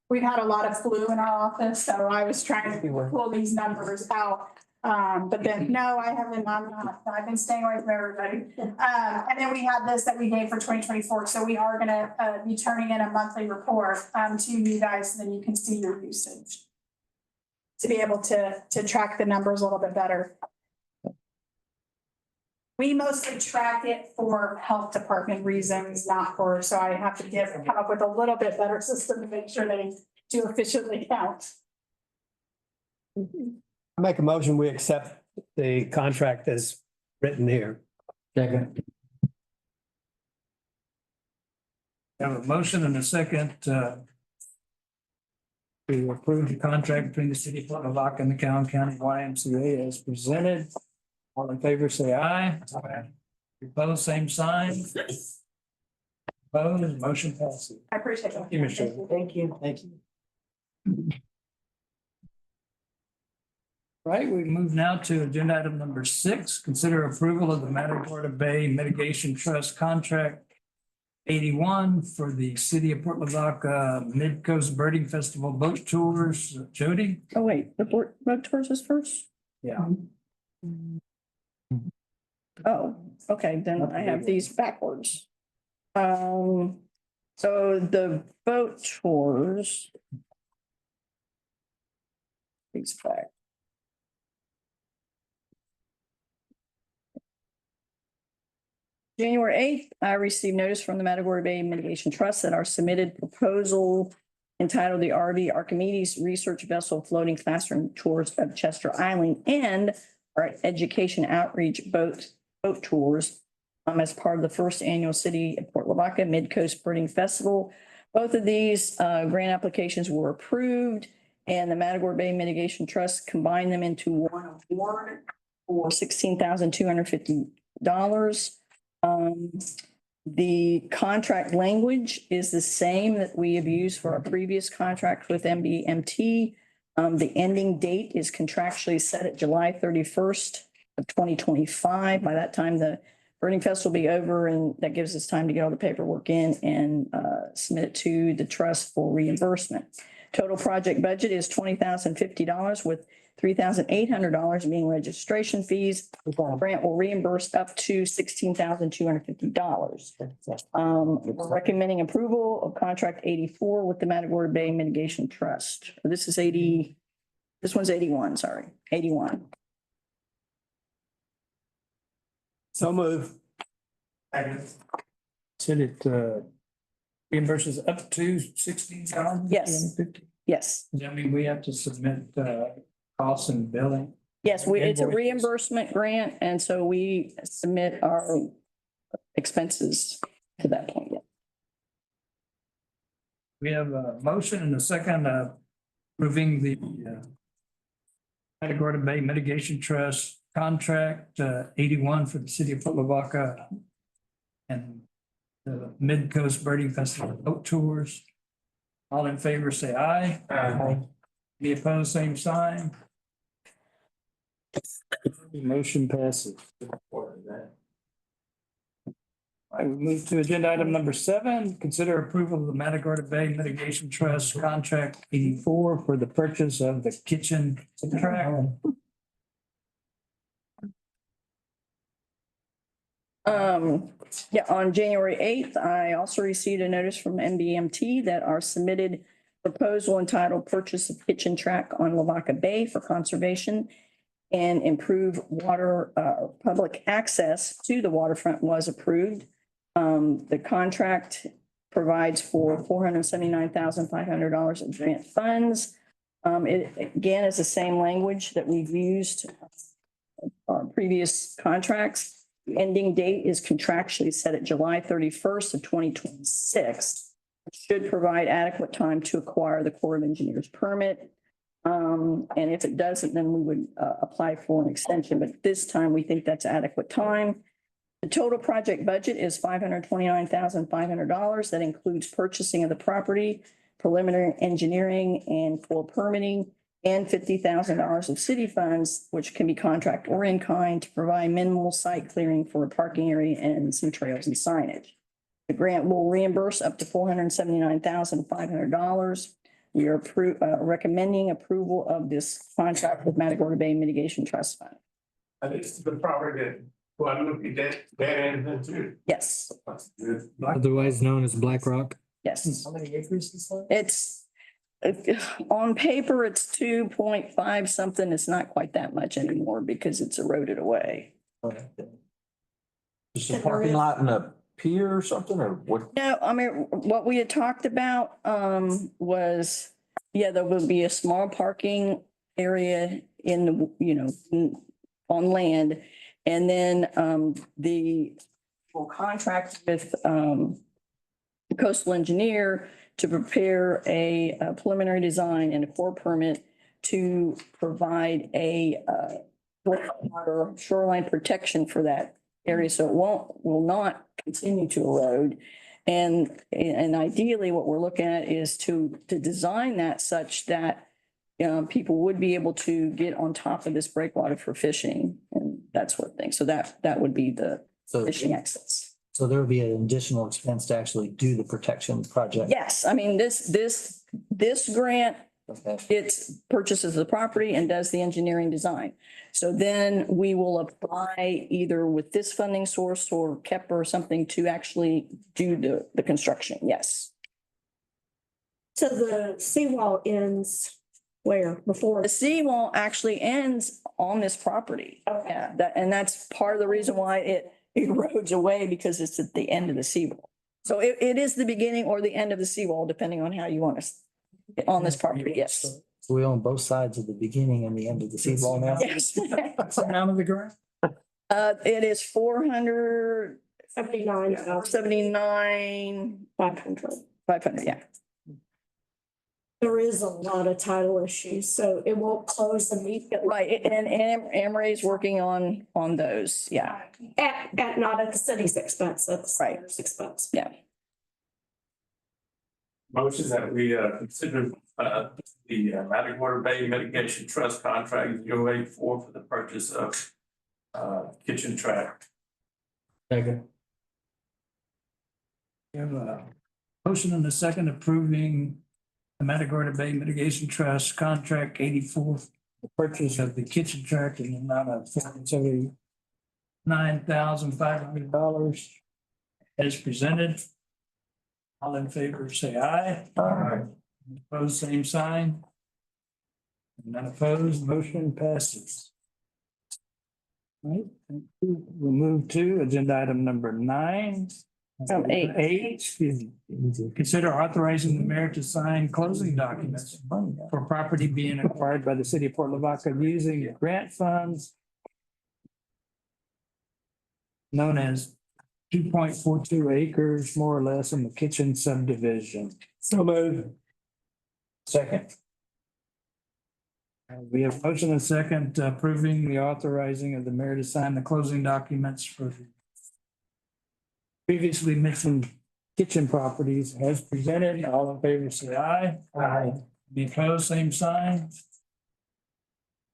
S14: we've had a lot of flu in our office, so I was trying to pull these numbers out. But then, no, I haven't, I'm not, I've been staying away from everybody. And then we had this that we gave for 2024. So we are gonna be turning in a monthly report to you guys, so then you can see your usage. To be able to track the numbers a little bit better. We mostly track it for health department reasons, not for, so I have to come up with a little bit better system to make sure they to efficiently count.
S4: I make a motion, we accept the contract as written here.
S13: Second.
S2: Have a motion and a second, to approve the contract between the city of Port Lavaca and the Calhoun County YMCA as presented. All in favor, say aye. Aye. Opposed, same sign. Opposed, motion passes.
S14: I appreciate it.
S2: Thank you, Michelle.
S7: Thank you.
S3: Thank you.
S2: Right, we move now to agenda item number 6, consider approval of the Matagorda Bay Mitigation Trust Contract 81 for the city of Port Lavaca Mid-Coast Birding Festival Boat Tours. Jody?
S12: Oh, wait, the board tours is first?
S2: Yeah.
S12: Oh, okay, then I have these backwards. So the boat tours. These back. January 8th, I received notice from the Matagorda Bay Mitigation Trust that our submitted proposal entitled the RV Archimedes Research Vessel Floating Classroom Tours of Chester Island and our Education Outreach Boat Tours as part of the first annual City of Port Lavaca Mid-Coast Birding Festival. Both of these grant applications were approved and the Matagorda Bay Mitigation Trust combined them into one award for $16,250. The contract language is the same that we have used for our previous contract with MBMT. The ending date is contractually set at July 31st of 2025. By that time, the birding fest will be over and that gives us time to get all the paperwork in and submit it to the trust for reimbursement. Total project budget is $20,050 with $3,800 being registration fees. The grant will reimburse up to $16,250. We're recommending approval of contract 84 with the Matagorda Bay Mitigation Trust. This is 80, this one's 81, sorry, 81.
S4: So move.
S2: Said it reimburses up to 16,000?
S12: Yes. Yes.
S2: Does that mean we have to submit costs and billing?
S12: Yes, it's a
S2: Invoices.
S12: reimbursement grant, and so we submit our expenses to that point.
S2: We have a motion and a second approving the Matagorda Bay Mitigation Trust contract 81 for the city of Port Lavaca and the Mid-Coast Birding Festival boat tours. All in favor, say aye. Aye. Any opposed, same sign. Motion passes. All right, we move to agenda item number 7, consider approval of the Matagorda Bay Mitigation Trust Contract 84 for the purchase of the kitchen track.
S12: Yeah, on January 8th, I also received a notice from MBMT that our submitted proposal entitled Purchase of Kitchen Track on Lavaca Bay for conservation and improve water, public access to the waterfront was approved. The contract provides for $479,500 in grant funds. It again is the same language that we've used our previous contracts. The ending date is contractually set at July 31st of 2026. It should provide adequate time to acquire the Corps of Engineers permit. And if it doesn't, then we would apply for an extension, but this time we think that's adequate time. The total project budget is $529,500. That includes purchasing of the property, preliminary engineering and for permitting, and $50,000 of city funds, which can be contract or in kind to provide minimal site clearing for a parking area and some trails and signage. The grant will reimburse up to $479,500. We are recommending approval of this contract with Matagorda Bay Mitigation Trust Fund.
S1: This is the property that Guadalupe dead end too.
S12: Yes,
S13: Otherwise known as Black Rock.
S12: yes.
S3: How many acres is that?
S12: It's on paper, it's 2.5 something. It's not quite that much anymore because it's eroded away.
S10: Just a parking lot and a pier or something, or what?
S12: No, I mean, what we had talked about was Yeah, there will be a small parking area in the, on land. And then we'll contract with the coastal engineer to prepare a preliminary design and a core permit to provide a shoreline protection for that area, so it will not continue to erode. And ideally, what we're looking at is to design that such that people would be able to get on top of this breakwater for fishing and that sort of thing. So that would be the
S3: So,
S12: fishing access.
S3: so there would be an additional expense to actually do the protection project.
S12: Yes, I mean, this grant,
S3: Okay.
S12: it purchases the property and does the engineering design. So then we will apply either with this funding source or KEPR or something to actually do the construction. Yes.
S8: So the seawall ends where before?
S12: The seawall actually ends on this property. Yeah, and that's part of the reason why it erodes away, because it's at the end of the seawall. So it is the beginning or the end of the seawall, depending on how you want to, on this property, yes.
S3: So we own both sides of the beginning and the end of the seawall now?
S12: Yes.
S2: What's the amount of the grant?
S12: It is
S8: 79.
S12: 500, yeah.
S8: There is a lot of title issues, so it won't close immediately.
S12: Right, and Amory's working on those, yeah.
S8: Not at the city's expense, at the
S12: Right.
S8: city's expense.
S12: Yeah.
S5: Motion that we consider the Matterhorn Bay Mitigation Trust Contract 084 for the purchase of kitchen track.
S2: Second. We have a motion and a second approving the Matagorda Bay Mitigation Trust Contract 84, the purchase of the kitchen track in the amount of $479,500 as presented. All in favor, say aye.
S5: Aye.
S2: Opposed, same sign. None opposed, motion passes. Right, thank you. We'll move to agenda item number 9.
S12: 8.
S2: 8, excuse me. Consider authorizing the mayor to sign closing documents for property being acquired by the city of Port Lavaca using grant funds known as 2.42 acres, more or less, in the kitchen subdivision. So moved. Second. We have motion and second approving the authorizing of the mayor to sign the closing documents for the previously mentioned kitchen properties as presented. All in favor, say aye. Aye. Be opposed, same sign.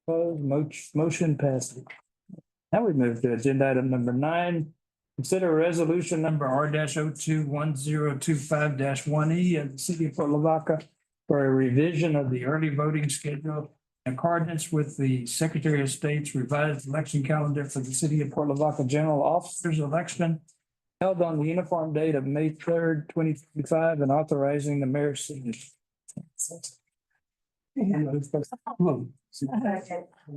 S2: Opposed, motion passes. Now we move to agenda item number 9. Consider resolution number R-021025-1E of the city of Port Lavaca for a revision of the early voting schedule in accordance with the Secretary of State's revised election calendar for the city of Port Lavaca general officers election held on the uniform date of May 3rd, 2025, and authorizing the mayor's signature.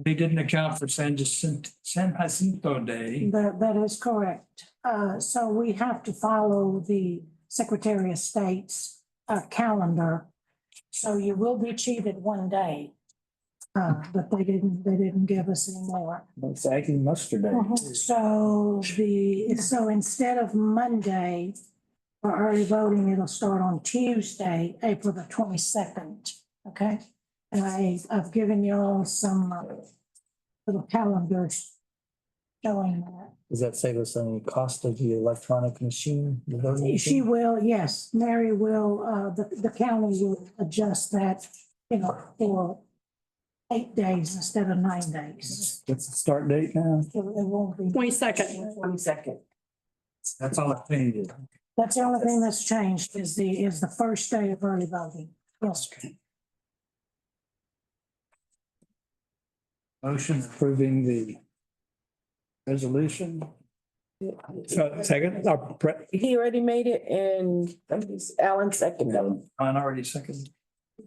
S2: They didn't account for San Jacinto Day.
S11: That is correct. So we have to follow the Secretary of State's calendar. So you will be cheated one day. But they didn't give us any more.
S2: It's Aggie Mustard Day.
S11: So instead of Monday for early voting, it'll start on Tuesday, April the 22nd, okay? And I've given you all some little calendars showing that.
S3: Does that save us any cost of the electronic machine? the voting
S11: She
S3: machine?
S11: will, yes, Mary will, the county will adjust that, for 8 days instead of 9 days.
S2: What's the start date now?
S11: It won't be.
S8: 22nd.
S7: 22nd.
S2: That's all it changes.
S11: That's the only thing that's changed is the first day of early voting. Yes.
S2: Motion approving the resolution. Second,
S7: He already made it and Alan seconded him.
S2: Mine already seconded.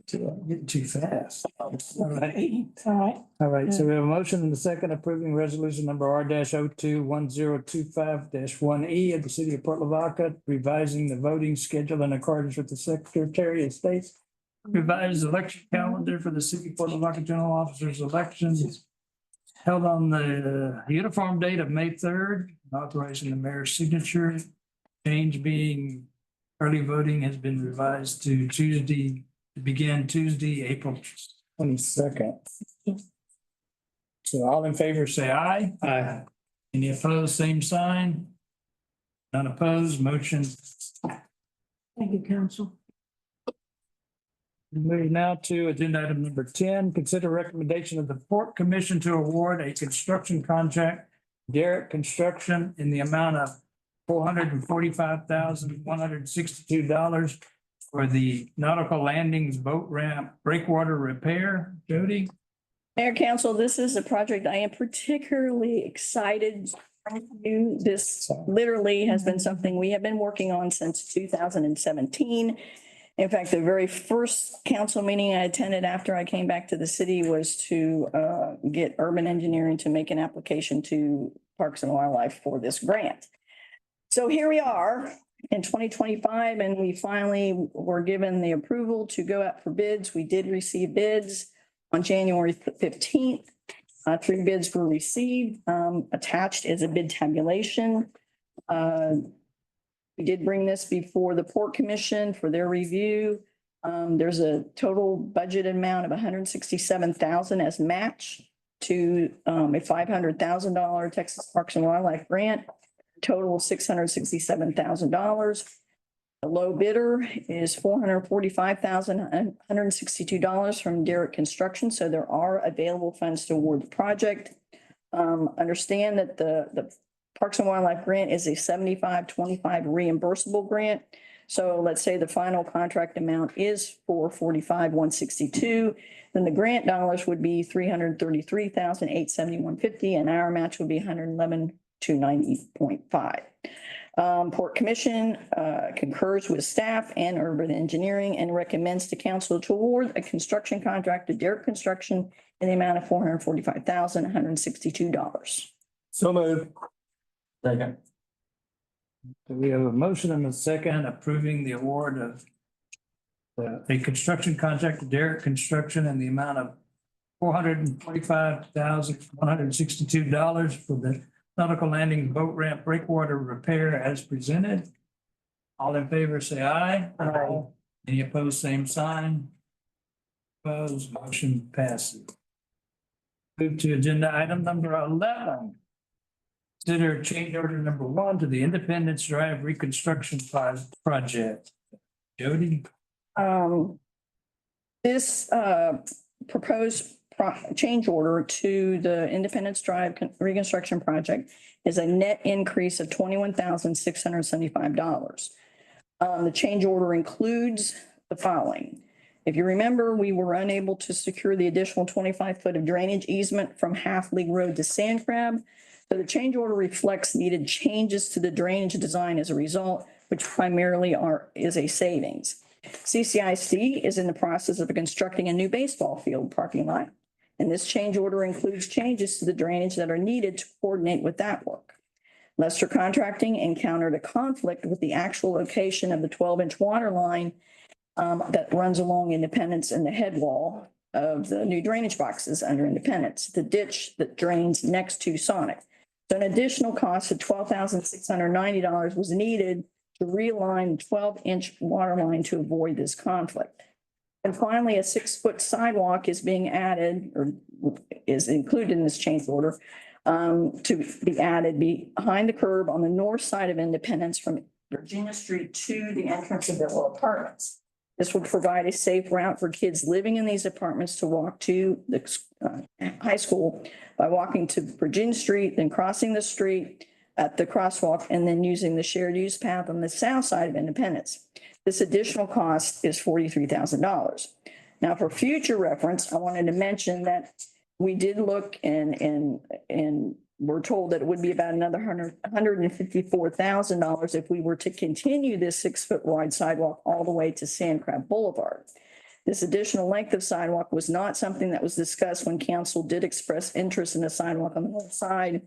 S2: Getting too fast. All right.
S11: All right.
S2: All right, so we have a motion and a second approving resolution number R-021025-1E of the city of Port Lavaca, revising the voting schedule in accordance with the Secretary of State's revised election calendar for the city of Port Lavaca general officers elections held on the uniform date of May 3rd, authorizing the mayor's signature. Change being early voting has been revised to begin Tuesday, April 22nd. So all in favor, say aye.
S13: Aye.
S2: Any opposed, same sign. None opposed, motion.
S11: Thank you, council.
S2: Moving now to agenda item number 10, consider recommendation of the Port Commission to award a construction contract, Derrick Construction, in the amount of $445,162 for the Nautical Landings Boat Ramp Breakwater Repair. Jody?
S12: Mayor, council, this is a project I am particularly excited to do. This literally has been something we have been working on since 2017. In fact, the very first council meeting I attended after I came back to the city was to get Urban Engineering to make an application to Parks and Wildlife for this grant. So here we are in 2025, and we finally were given the approval to go out for bids. We did receive bids on January 15th. 3 bids were received. Attached is a bid tabulation. We did bring this before the Port Commission for their review. There's a total budget amount of $167,000 as match to a $500,000 Texas Parks and Wildlife grant. Total $667,000. The low bidder is $445,162 from Derrick Construction. So there are available funds to award the project. Understand that the Parks and Wildlife grant is a 75-25 reimbursable grant. So let's say the final contract amount is $445,162, then the grant dollars would be $333,871.50, and our match would be $111,290.5. Port Commission concurs with staff and Urban Engineering and recommends to council to award a construction contract to Derrick Construction in the amount of $445,162.
S4: So moved.
S9: Second.
S2: So we have a motion and a second approving the award of a construction contract to Derrick Construction in the amount of $445,162 for the Nautical Landing Boat Ramp Breakwater Repair as presented. All in favor, say aye. Aye. Any opposed, same sign. Opposed, motion passes. Move to agenda item number 11. Consider change order number 1 to the Independence Drive Reconstruction Project. Jody?
S12: This proposed change order to the Independence Drive Reconstruction Project is a net increase of $21,675. The change order includes the following. If you remember, we were unable to secure the additional 25-foot of drainage easement from Half League Road to Sand Crab. So the change order reflects needed changes to the drainage design as a result, which primarily is a savings. CCIC is in the process of constructing a new baseball field parking lot, and this change order includes changes to the drainage that are needed to coordinate with that work. Lester Contracting encountered a conflict with the actual location of the 12-inch water line that runs along Independence and the head wall of the new drainage boxes under Independence, the ditch that drains next to Sonic. So an additional cost of $12,690 was needed to realign the 12-inch water line to avoid this conflict. And finally, a 6-foot sidewalk is being added or is included in this change order to be added behind the curb on the north side of Independence from Virginia Street to the entrance of Villa Apartments. This would provide a safe route for kids living in these apartments to walk to the high school by walking to Virginia Street, then crossing the street at the crosswalk, and then using the shared use path on the south side of Independence. This additional cost is $43,000. Now, for future reference, I wanted to mention that we did look and we're told that it would be about another $154,000 if we were to continue this 6-foot wide sidewalk all the way to Sand Crab Boulevard. This additional length of sidewalk was not something that was discussed when council did express interest in a sidewalk on the north side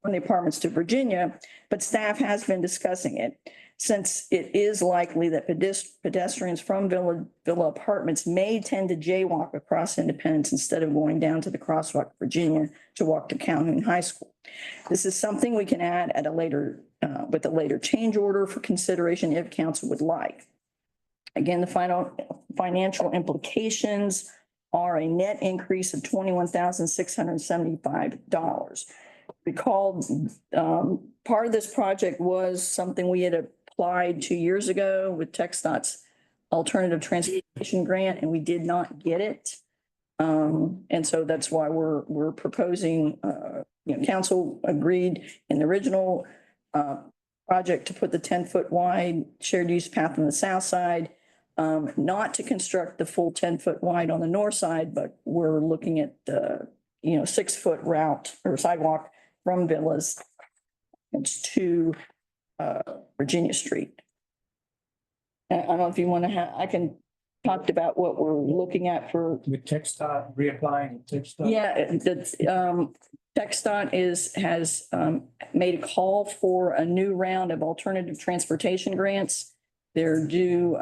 S12: from the apartments to Virginia, but staff has been discussing it. Since it is likely that pedestrians from Villa Apartments may tend to jaywalk across Independence instead of going down to the crosswalk Virginia to walk to Calhoun High School. This is something we can add at a later, with a later change order for consideration if council would like. Again, the final financial implications are a net increase of $21,675. Recall, part of this project was something we had applied 2 years ago with TxDOT's alternative transportation grant, and we did not get it. And so that's why we're proposing, council agreed in the original project to put the 10-foot wide shared use path on the south side, not to construct the full 10-foot wide on the north side, but we're looking at the 6-foot route or sidewalk from Villas to Virginia Street. And I don't know if you want to I can talk about what we're looking at for.
S2: With TxDOT, reapplying TxDOT.
S12: Yeah, that's, TxDOT has made a call for a new round of alternative transportation grants. They're due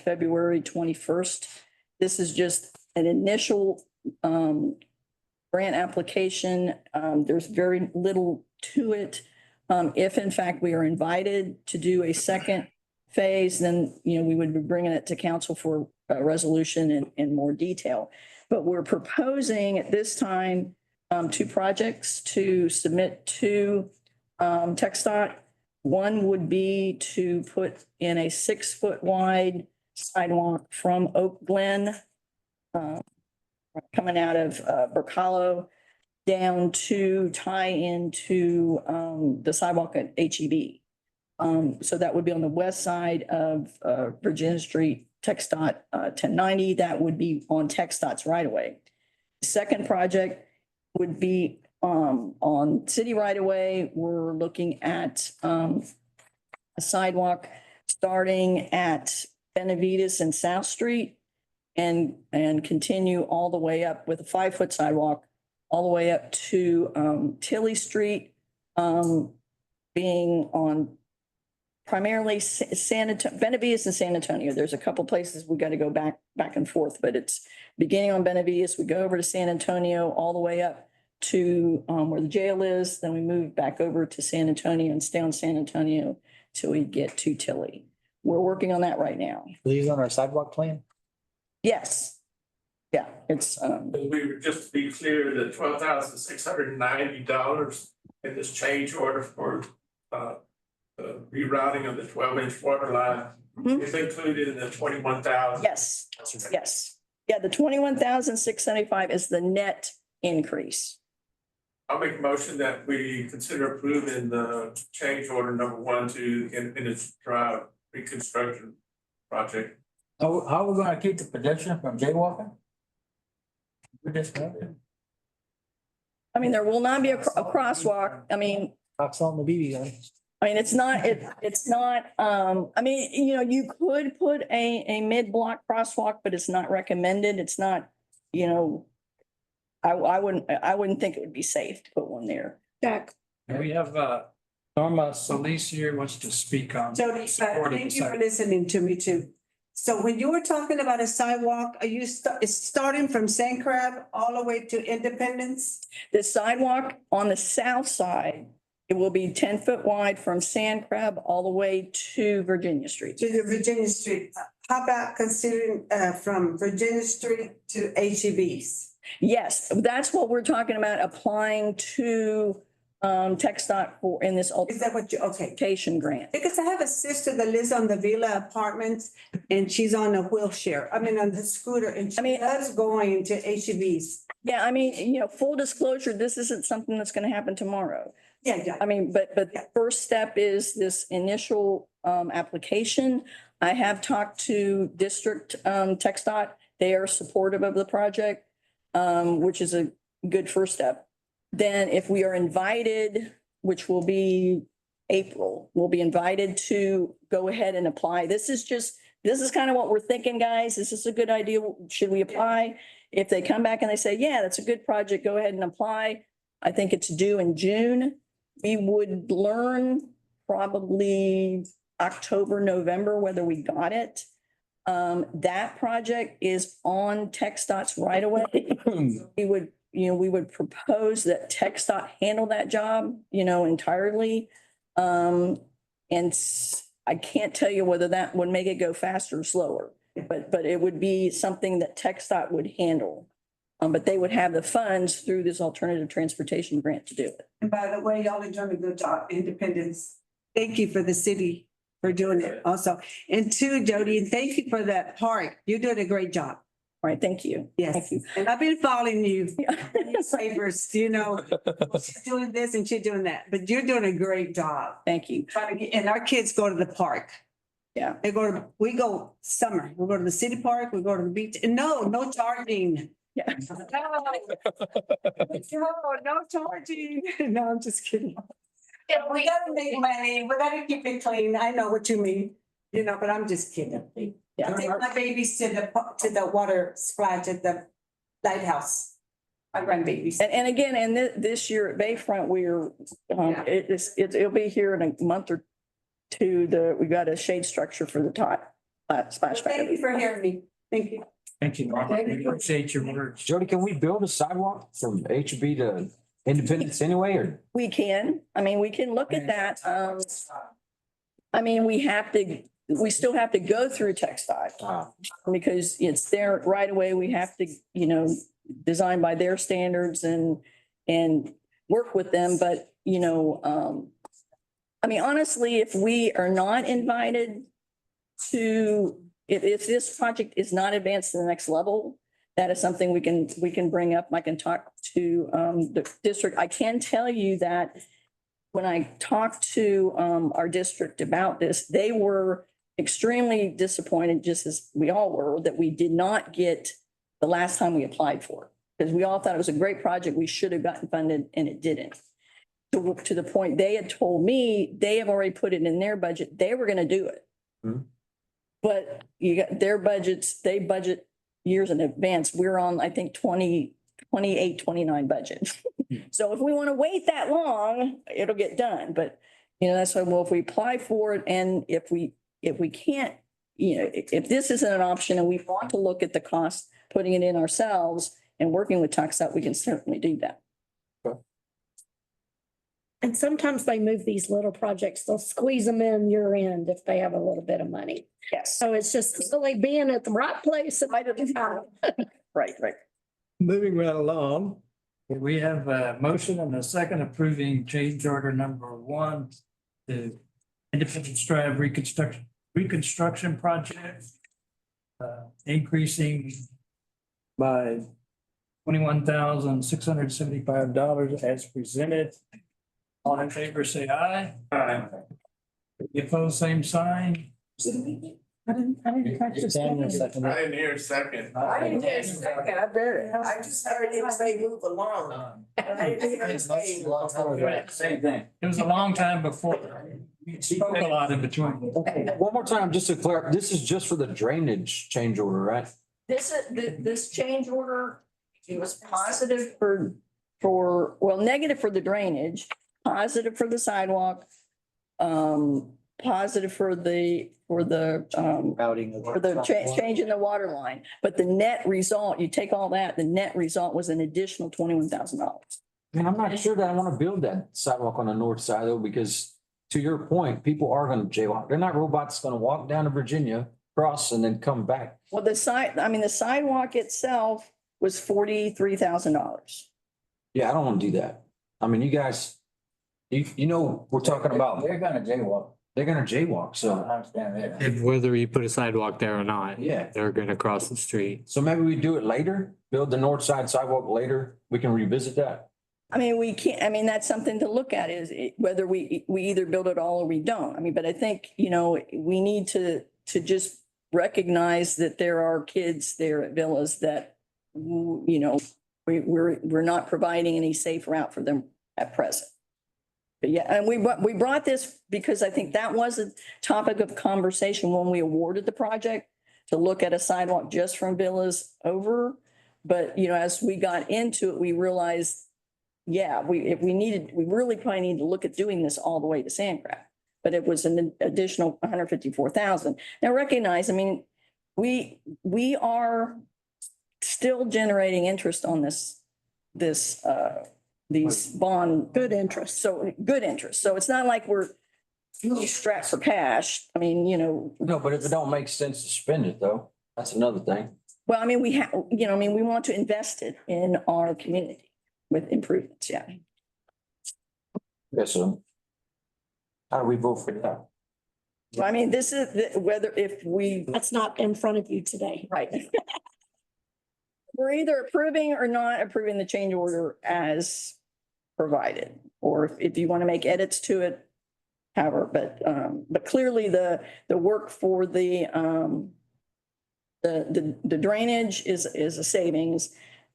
S12: February 21st. This is just an initial grant application. There's very little to it. If in fact we are invited to do a second phase, then, we would be bringing it to council for a resolution in more detail. But we're proposing at this time, 2 projects to submit to TxDOT. One would be to put in a 6-foot wide sidewalk from Oak Glen, coming out of Brook Hollow down to tie into the sidewalk at HEB. So that would be on the west side of Virginia Street, TxDOT 1090. That would be on TxDOT's right of way. The second project would be on city right of way. We're looking at a sidewalk starting at Benavides and South Street and continue all the way up with a 5-foot sidewalk all the way up to Tilly Street, being on primarily Benavides and San Antonio. There's a couple places we got to go back and forth, but it's beginning on Benavides. We go over to San Antonio all the way up to where the jail is. Then we move back over to San Antonio and stay on San Antonio till we get to Tilly. We're working on that right now.
S3: Are these on our sidewalk plan?
S12: Yes. Yeah, it's,
S5: We were just to be clear, the $12,690 in this change order for the rerouting of the 12-inch water line is included in the 21,000.
S12: yes, yes. Yeah, the 21,675 is the net increase.
S5: I'll make a motion that we consider approving the change order number 1 to Independence Drive reconstruction project.
S9: How are we gonna keep the pedestrian from jaywalking? We just got it.
S12: I mean, there will not be a crosswalk. I mean,
S3: Rock salt and the BB gun.
S12: it's not, you could put a mid-block crosswalk, but it's not recommended. It's not, I wouldn't think it would be safe to put one there.
S8: Jack.
S2: We have Norma Solis here wants to speak on.
S15: Jody, thank you for listening to me too. So when you were talking about a sidewalk, it's starting from St. Crab all the way to Independence?
S12: The sidewalk on the south side, it will be 10-foot wide from Sand Crab all the way to Virginia Street.
S15: To the Virginia Street. How about considering from Virginia Street to HEB's?
S12: Yes, that's what we're talking about, applying to TxDOT for in this
S15: Is that what you, okay?
S12: altercation grant.
S15: Because I have a sister that lives on the Villa Apartments and she's on a wheelchair, on the scooter, and she loves going to HEB's.
S12: Yeah, full disclosure, this isn't something that's gonna happen tomorrow.
S15: Yeah.
S12: But the first step is this initial application. I have talked to District TxDOT. They are supportive of the project, which is a good first step. Then if we are invited, which will be April, we'll be invited to go ahead and apply. This is kind of what we're thinking, guys. Is this a good idea? Should we apply? If they come back and they say, yeah, that's a good project, go ahead and apply. I think it's due in June. we would learn probably October, November, whether we got it. That project is on TxDOT's right away. We would propose that TxDOT handle that job, entirely. I can't tell you whether that would make it go faster or slower, but it would be something that TxDOT would handle. But they would have the funds through this alternative transportation grant to do it.
S15: And by the way, y'all are doing a good job, Independence. Thank you for the city for doing it also. And two, Jody, and thank you for that park. You're doing a great job.
S12: All right, thank you.
S15: Yes.
S12: Thank you.
S15: And I've been following you, newspapers, she's doing this and she's doing that, but you're doing a great job.
S12: Thank you.
S15: Trying to get, and our kids go to the park.
S12: Yeah.
S15: We go summer, we go to the city park, we go to the beach, and no charging.
S12: Yeah.
S15: No charging. No, I'm just kidding. Yeah, we gotta make money, we gotta keep it clean. I know what you mean, but I'm just kidding. I take my babies to the water splash at the lighthouse. My grandbabies.
S12: And again, this year at Bayfront, it'll be here in a month or two. We got a shade structure for the top splash pad.
S15: Thank you for hearing me. Thank you.
S2: Thank you, Mark. We appreciate your words.
S10: Jody, can we build a sidewalk from HB to Independence anyway, or?
S12: We can. We can look at that. We still have to go through TxDOT because it's there right away. We have to, design by their standards and work with them. But, honestly, if we are not invited to, if this project is not advanced to the next level, that is something we can bring up. I can talk to the district. I can tell you that when I talked to our district about this, they were extremely disappointed, just as we all were, that we did not get the last time we applied for it. Because we all thought it was a great project. We should have gotten funded and it didn't. To the point they had told me, they have already put it in their budget. They were going to do it.
S10: Hmm.
S12: But you got their budgets, they budget years in advance. We're on, I think, 28, 29 budget. So if we want to wait that long, it'll get done. But, that's why, well, if we apply for it and if we can't, if this isn't an option and we want to look at the cost, putting it in ourselves and working with TxDOT, we can certainly do that.
S8: And sometimes they move these little projects, they'll squeeze them in year end if they have a little bit of money.
S12: Yes.
S8: So it's just really being at the right place at the right time.
S12: Right.
S4: Moving right along.
S2: We have a motion and a second approving change order number 1 to Independence Drive reconstruction project. Increasing by $21,675 as presented. All in favor, say aye. Aye. Opposed, same sign.
S11: I didn't catch this.
S1: I didn't hear a second.
S7: I didn't hear a second, I better, I just heard him say move along. I didn't hear him say.
S9: Same thing.
S2: It was a long time before. We spoke a lot in between.
S10: One more time, just to clear, this is just for the drainage change order, right?
S12: This change order, it was positive negative for the drainage, positive for the sidewalk, positive for the
S3: Routing.
S12: change in the water line. But the net result, you take all that, the net result was an additional $21,000.
S10: Man, I'm not sure that I want to build that sidewalk on the north side though, because to your point, people are going to jaywalk. They're not robots going to walk down to Virginia, cross and then come back.
S12: Well, the sidewalk itself was $43,000.
S10: Yeah, I don't want to do that. You guys, we're talking about,
S9: They're gonna jaywalk.
S10: they're going to jaywalk.
S9: I
S10: So,
S9: understand that.
S13: And whether you put a sidewalk there or not.
S10: Yeah.
S13: They're gonna cross the street.
S10: so maybe we do it later, build the north side sidewalk later. We can revisit that.
S12: We can't, that's something to look at whether we either build it all or we don't. But I think, we need to just recognize that there are kids there at Villas that, we're not providing any safe route for them at present. But yeah, and we brought this because I think that was a topic of conversation when we awarded the project to look at a sidewalk just from Villas over. But, as we got into it, we realized yeah, if we needed, we really probably need to look at doing this all the way to Sandcraft. But it was an additional 154,000. Now recognize, I mean, we are still generating interest on these bond.
S8: Good interest.
S12: So good interest. So it's not like we're really strapped for cash. I mean,
S10: No, but if it don't make sense to spend it though, that's another thing.
S12: well, I mean, we have, we want to invest it in our community with improvements, yeah.
S10: Yes, how do we vote for that?
S12: I mean, this is whether if we,
S8: That's not in front of you today.
S12: right. We're either approving or not approving the change order as provided, or if you want to make edits to it, however, but clearly the work for the drainage is a savings.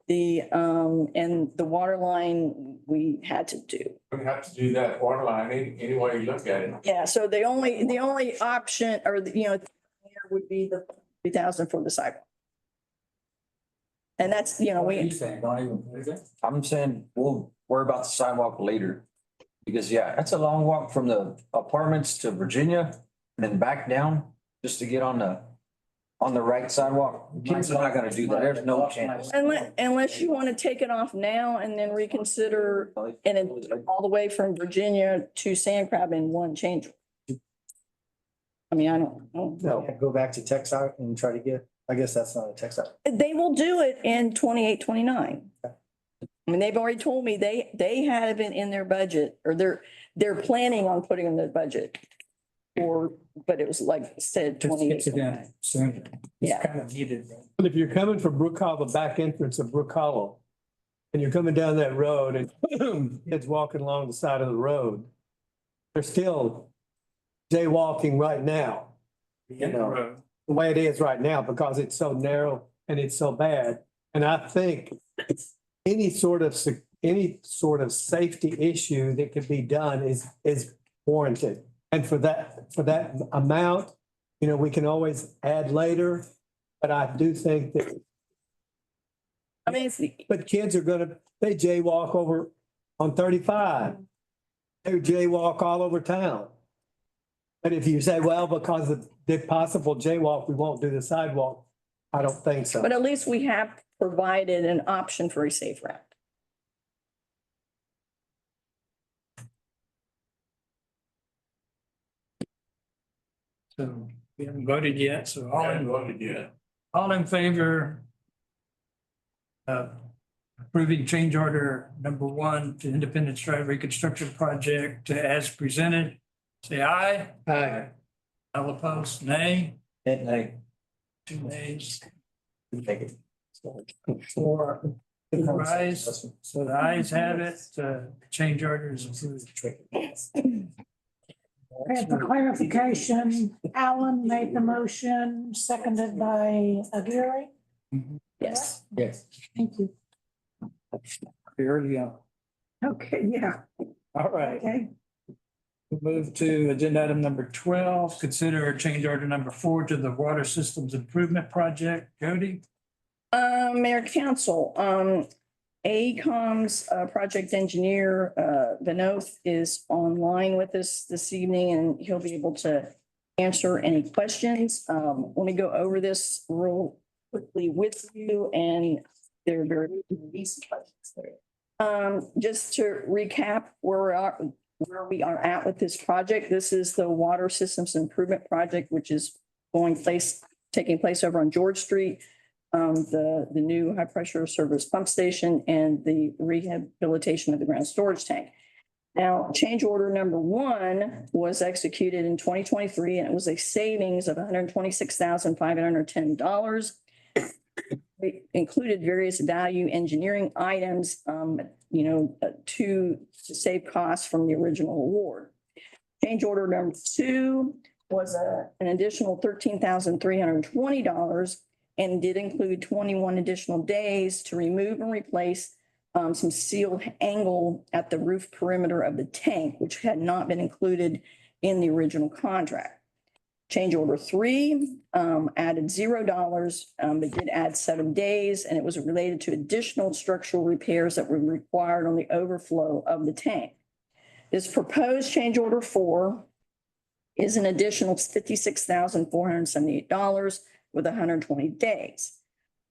S12: And the water line, we had to do.
S16: We have to do that water line any way you look at it.
S12: Yeah, so the only option or would be the 3,000 for the sidewalk. And that's,
S10: What are you saying? Don't even move it? I'm saying we'll worry about the sidewalk later. Because yeah, that's a long walk from the apartments to Virginia and then back down just to get on the right sidewalk. Kids are not gonna do that. There's no chance.
S12: Unless you want to take it off now and then reconsider and then all the way from Virginia to Sandcrab in one change. I mean, I don't know.
S3: No, go back to TechSouth and try to get, I guess that's not a TechSouth.
S12: They will do it in 28, 29. I mean, they've already told me they have it in their budget or they're planning on putting in their budget. But it was like I said,
S2: Just
S12: 28.
S2: get it in sooner.
S12: Yeah.
S2: It's kind of needed.
S4: But if you're coming from Brook Hollow, the back entrance of Brook Hollow, and you're coming down that road and kids walking along the side of the road, they're still jaywalking right now. The way it is right now, because it's so narrow and it's so bad. And I think any sort of safety issue that could be done is warranted. And for that amount, we can always add later, but I do think that.
S12: I mean,
S4: But kids they jaywalk over on 35. They jaywalk all over town. But if you say, well, because of the possible jaywalk, we won't do the sidewalk, I don't think so.
S12: but at least we have provided an option for a safe route.
S2: So we haven't voted yet, so
S16: I haven't voted yet.
S2: all in favor of approving change order number 1 to Independence Drive Reconstruction Project as presented, say aye.
S4: Aye.
S2: All opposed, nay.
S3: Nay.
S2: 2 nays.
S3: Take it.
S2: 4 ayes. So the ayes have it, change order is approved.
S11: And for clarification, Alan made the motion, seconded by Aguirre.
S12: Yes.
S10: Yes.
S11: Thank you.
S2: Early on.
S11: Okay, yeah,
S2: All right.
S11: okay.
S2: We'll move to agenda item number 12, consider change order number 4 to the Water Systems Improvement Project. Jody?
S12: Mayor Council, AECOM's project engineer, Vinoth, is online with us this evening and he'll be able to answer any questions. Let me go over this real quickly with you and there are very easy questions there. Just to recap where we are at with this project, this is the Water Systems Improvement Project, which is taking place over on George Street. The new high pressure service pump station and the rehabilitation of the ground storage tank. Now, change order number 1 was executed in 2023 and it was a savings of $126,510. It included various value engineering items, to save costs from the original award. Change order number 2 was an additional $13,320 and did include 21 additional days to remove and replace some sealed angle at the roof perimeter of the tank, which had not been included in the original contract. Change order 3 added $0, but did add 7 days, and it was related to additional structural repairs that were required on the overflow of the tank. This proposed change order 4 is an additional $56,478 with 120 days.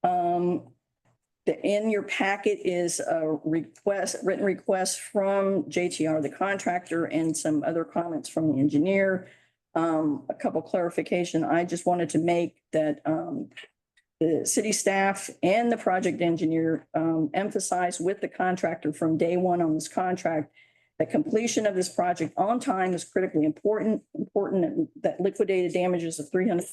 S12: In your packet is a written request from JTR, the contractor, and some other comments from the engineer. A couple clarification. I just wanted to make that the city staff and the project engineer emphasize with the contractor from day one on this contract that completion of this project on time is critically important that liquidated damages of $300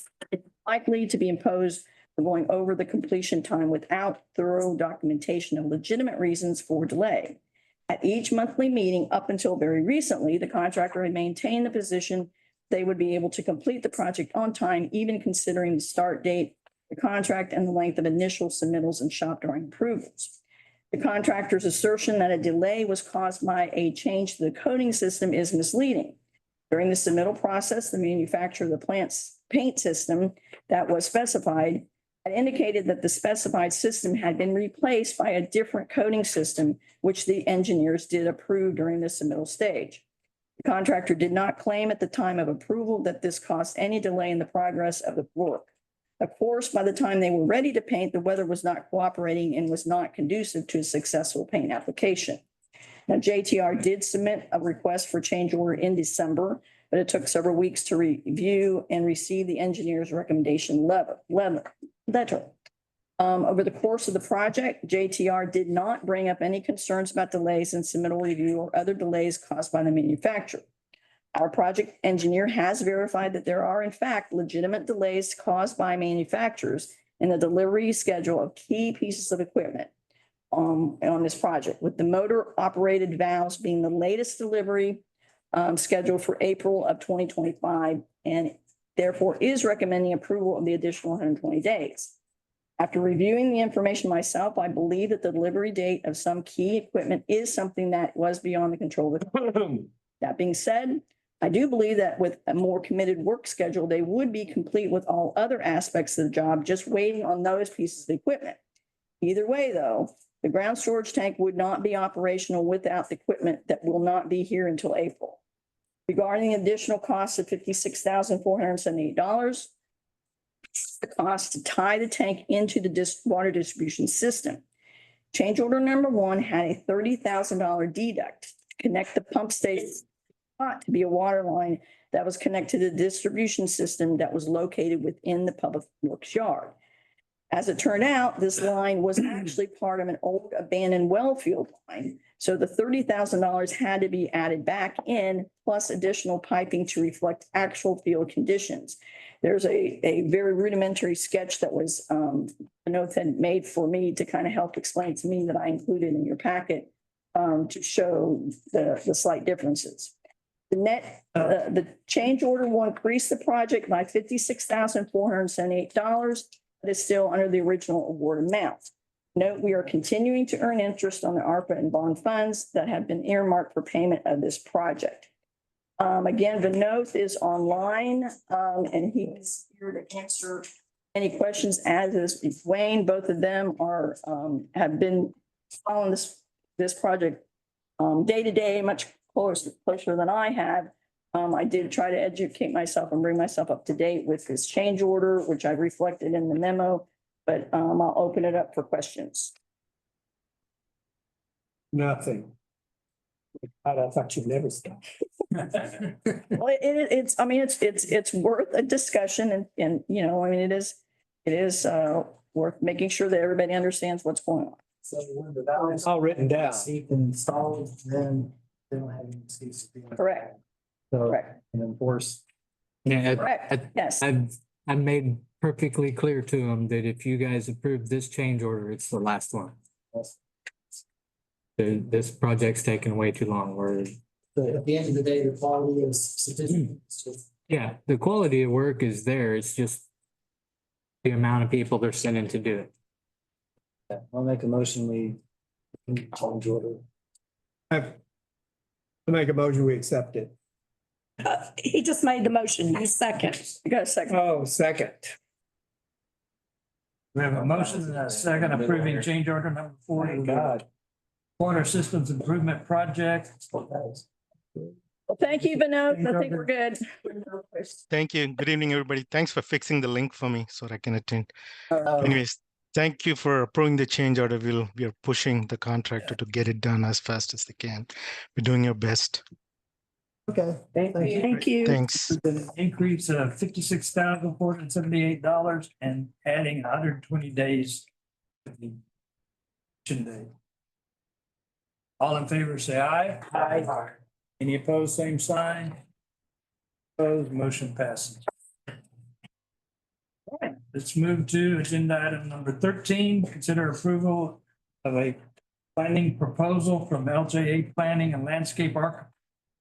S12: likely to be imposed for going over the completion time without thorough documentation of legitimate reasons for delay. At each monthly meeting up until very recently, the contractor had maintained the position they would be able to complete the project on time, even considering the start date, the contract, and the length of initial submittals and shop drawing approvals. The contractor's assertion that a delay was caused by a change to the coding system is misleading. During the submittal process, the manufacturer of the plant's paint system that was specified had indicated that the specified system had been replaced by a different coding system, which the engineers did approve during the submittal stage. The contractor did not claim at the time of approval that this caused any delay in the progress of the work. Of course, by the time they were ready to paint, the weather was not cooperating and was not conducive to a successful paint application. Now, JTR did submit a request for change order in December, but it took several weeks to review and receive the engineer's recommendation letter. Over the course of the project, JTR did not bring up any concerns about delays in submittal review or other delays caused by the manufacturer. Our project engineer has verified that there are in fact legitimate delays caused by manufacturers in the delivery schedule of key pieces of equipment on this project, with the motor operated valves being the latest delivery scheduled for April of 2025, and therefore is recommending approval of the additional 120 days. After reviewing the information myself, I believe that the delivery date of some key equipment is something that was beyond the control of the company. That being said, I do believe that with a more committed work schedule, they would be complete with all other aspects of the job, just waiting on those pieces of equipment. Either way, though, the ground storage tank would not be operational without the equipment that will not be here until April. Regarding the additional cost of $56,478, the cost to tie the tank into the water distribution system. Change order number 1 had a $30,000 deduct to connect the pump station to be a water line that was connected to the distribution system that was located within the public works yard. As it turned out, this line was actually part of an old abandoned well field line. So the $30,000 had to be added back in, plus additional piping to reflect actual field conditions. There's a very rudimentary sketch that was Nathan made for me to kind of help explain to me that I included in your packet to show the slight differences. The change order will increase the project by $56,478, but is still under the original award amount. Note, we are continuing to earn interest on the ARPA and bond funds that have been earmarked for payment of this project. Again, Vinod is online, and he is here to answer any questions, as is Wayne. Both of them are have been following this project day to day, much closer than I have. I did try to educate myself and bring myself up to date with this change order, which I reflected in the memo, but I'll open it up for questions.
S4: Nothing. I thought you'd never stop.
S12: Well, it's worth a discussion and, you know, I mean, it is worth making sure that everybody understands what's going on.
S3: So when the valve is
S4: All written down.
S3: installed, then they don't have any excuse to be.
S12: Correct.
S3: So,
S12: Correct.
S3: and enforce.
S13: Yeah,
S12: Correct. Yes.
S13: I've made perfectly clear to them that if you guys approve this change order, it's the last one. This project's taken way too long.
S3: But at the end of the day, the quality is sufficient. It's just-
S13: Yeah, the quality of work is there. It's just the amount of people they're sending to do it.
S3: I'll make a motion, we change order.
S4: I make a motion, we accept it.
S8: He just made the motion. You second.
S12: You got a second?
S13: Oh, second.
S2: We have a motion and a second approving change order number 4.
S3: Thank God.
S2: Water Systems Improvement Project.
S12: Well, thank you, Vinod. I think we're good.
S17: Thank you. Good evening, everybody. Thanks for fixing the link for me so that I can attend.
S3: Oh.
S17: Anyways, thank you for approving the change order. We are pushing the contractor to get it done as fast as they can. We're doing your best.
S3: Okay. Thank you.
S8: Thank you.
S17: Thanks.
S2: With an increase of $56,478 and adding 120 days. to the action date. All in favor, say aye.
S3: Aye.
S2: Any opposed, same sign. Opposed, motion passes. All right, let's move to agenda item number 13. Consider approval of a planning proposal from LJA Planning and Landscape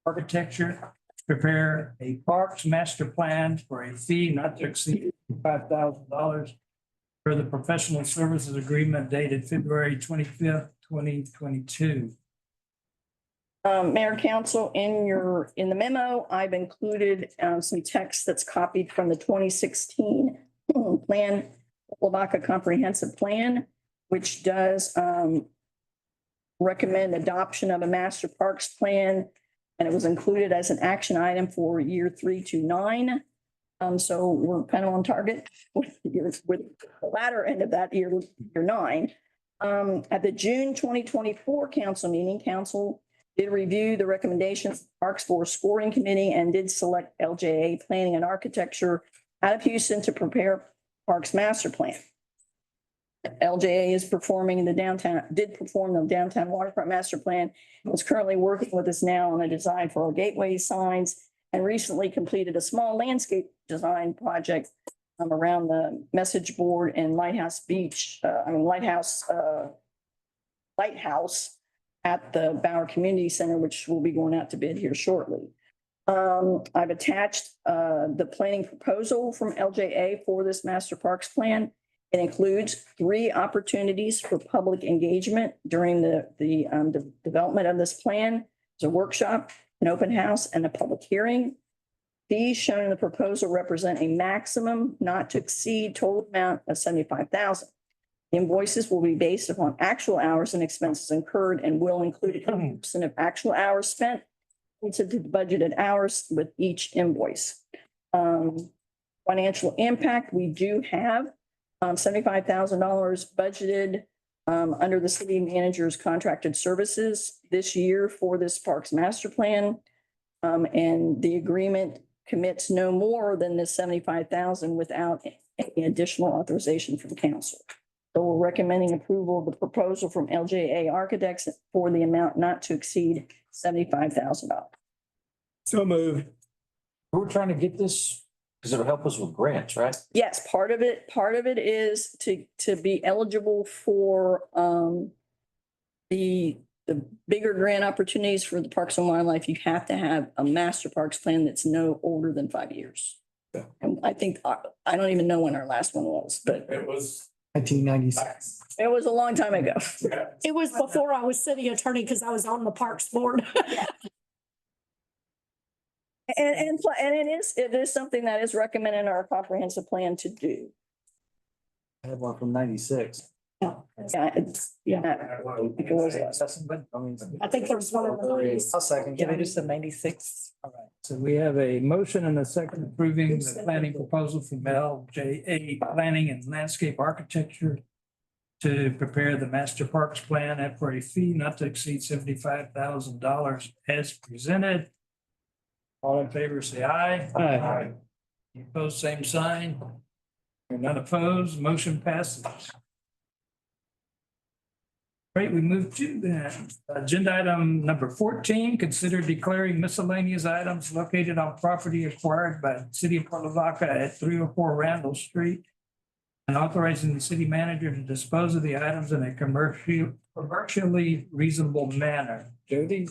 S2: Architecture to prepare a parks master plan for a fee not to exceed $5,000 for the professional services agreement dated February 25th, 2022.
S12: Mayor, council, in the memo, I've included some text that's copied from the 2016 plan, Lavaca Comprehensive Plan, which does recommend adoption of a master parks plan. And it was included as an action item for year 3 to 9. So we're kind of on target with the latter end of that year 9. At the June 2024 council meeting, council did review the recommendations of the Parks Board Scoring Committee and did select LJA Planning and Architecture out of Houston to prepare Parks Master Plan. LJA is perform the downtown waterfront master plan. Is currently working with us now on a design for our gateway signs and recently completed a small landscape design project around the message board and Lighthouse at the Bauer Community Center, which will be going out to bid here shortly. I've attached the planning proposal from LJA for this master parks plan. It includes 3 opportunities for public engagement during the development of this plan. There's a workshop, an open house, and a public hearing. Fees shown in the proposal represent a maximum not to exceed total amount of $75,000. Invoices will be based upon actual hours and expenses incurred and will include a comparison of actual hours spent into the budgeted hours with each invoice. Financial impact, we do have $75,000 budgeted under the city manager's contracted services this year for this parks master plan. And the agreement commits no more than the $75,000 without any additional authorization from council. So we're recommending approval of the proposal from LJA Architects for the amount not to exceed $75,000.
S13: So moved.
S2: We're trying to get this.
S10: Because it'll help us with grants, right?
S12: Yes, part of it is to be eligible for the bigger grant opportunities for the Parks and Wildlife. You have to have a master parks plan that's no older than 5 years. And I think, I don't even know when our last one was, but
S16: It was
S3: 1996.
S12: it was a long time ago.
S8: It was before I was city attorney because I was on the Parks Board.
S12: And it is something that is recommended in our comprehensive plan to do.
S3: I had one from 96.
S12: Yeah, yeah. I think it was us.
S8: I think there was one of those.
S3: I'll second.
S7: Yeah, it is the 96.
S2: All right, so we have a motion and a second approving the planning proposal from LJA Planning and Landscape Architecture to prepare the master parks plan at for a fee not to exceed $75,000 as presented. All in favor, say aye.
S13: Aye.
S2: Opposed, same sign. Hearing none opposed, motion passes. Great, we move to the agenda item number 14, consider declaring miscellaneous items located on property acquired by the city of Port Lavaca at 304 Randall Street and authorizing the city manager to dispose of the items in a commercially reasonable manner. Jody?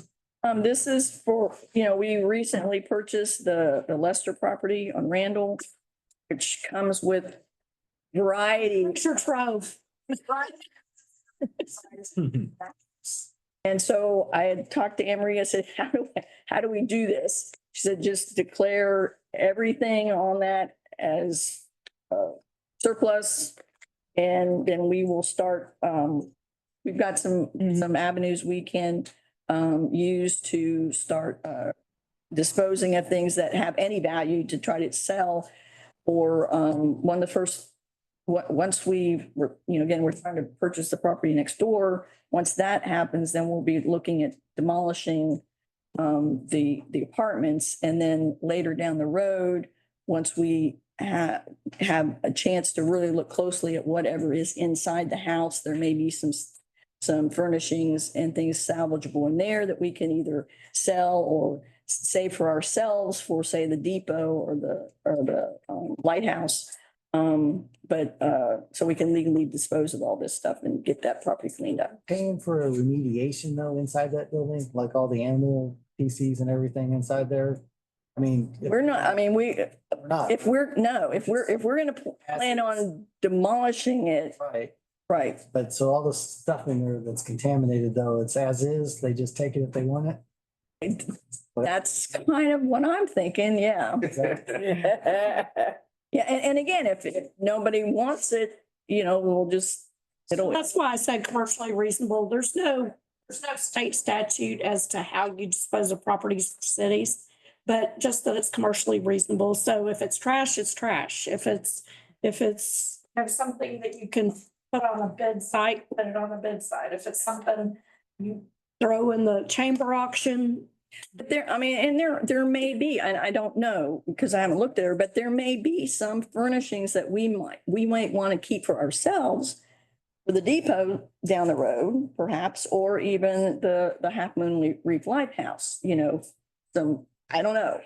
S12: This is for, we recently purchased the Lester property on Randall, which comes with variety.
S8: Picture trove.
S12: And so I had talked to Emery, I said, how do we do this? She said just declare everything on that as surplus. And then we will start, we've got some avenues we can use to start disposing of things that have any value to try to sell. Or one of the first, once we, again, we're trying to purchase the property next door. Once that happens, then we'll be looking at demolishing the apartments. And then later down the road, once we have a chance to really look closely at whatever is inside the house, there may be some furnishings and things salvageable in there that we can either sell or save for ourselves for, say, the depot or the lighthouse. So we can legally dispose of all this stuff and get that property cleaned up.
S3: Paying for a remediation though inside that building, like all the animal PCs and everything inside there? I mean.
S12: We're not, I mean,
S3: We're not.
S12: if we're gonna plan on demolishing it,
S3: Right.
S12: right.
S3: But so all the stuff in there that's contaminated though, it's as is, they just take it if they want it?
S12: That's kind of what I'm thinking, yeah. Yeah, and again, if nobody wants it, we'll just,
S8: That's why I said commercially reasonable. There's no state statute as to how you dispose of properties for cities, but just that it's commercially reasonable. So if it's trash, it's trash. If it's something that you can put on a bid site, put it on a bid site. If it's something you throw in the chamber auction.
S12: but there may be, and I don't know because I haven't looked at her, but there may be some furnishings that we might want to keep for ourselves for the depot down the road, perhaps, or even the Half Moon Reef Lighthouse, some, I don't know.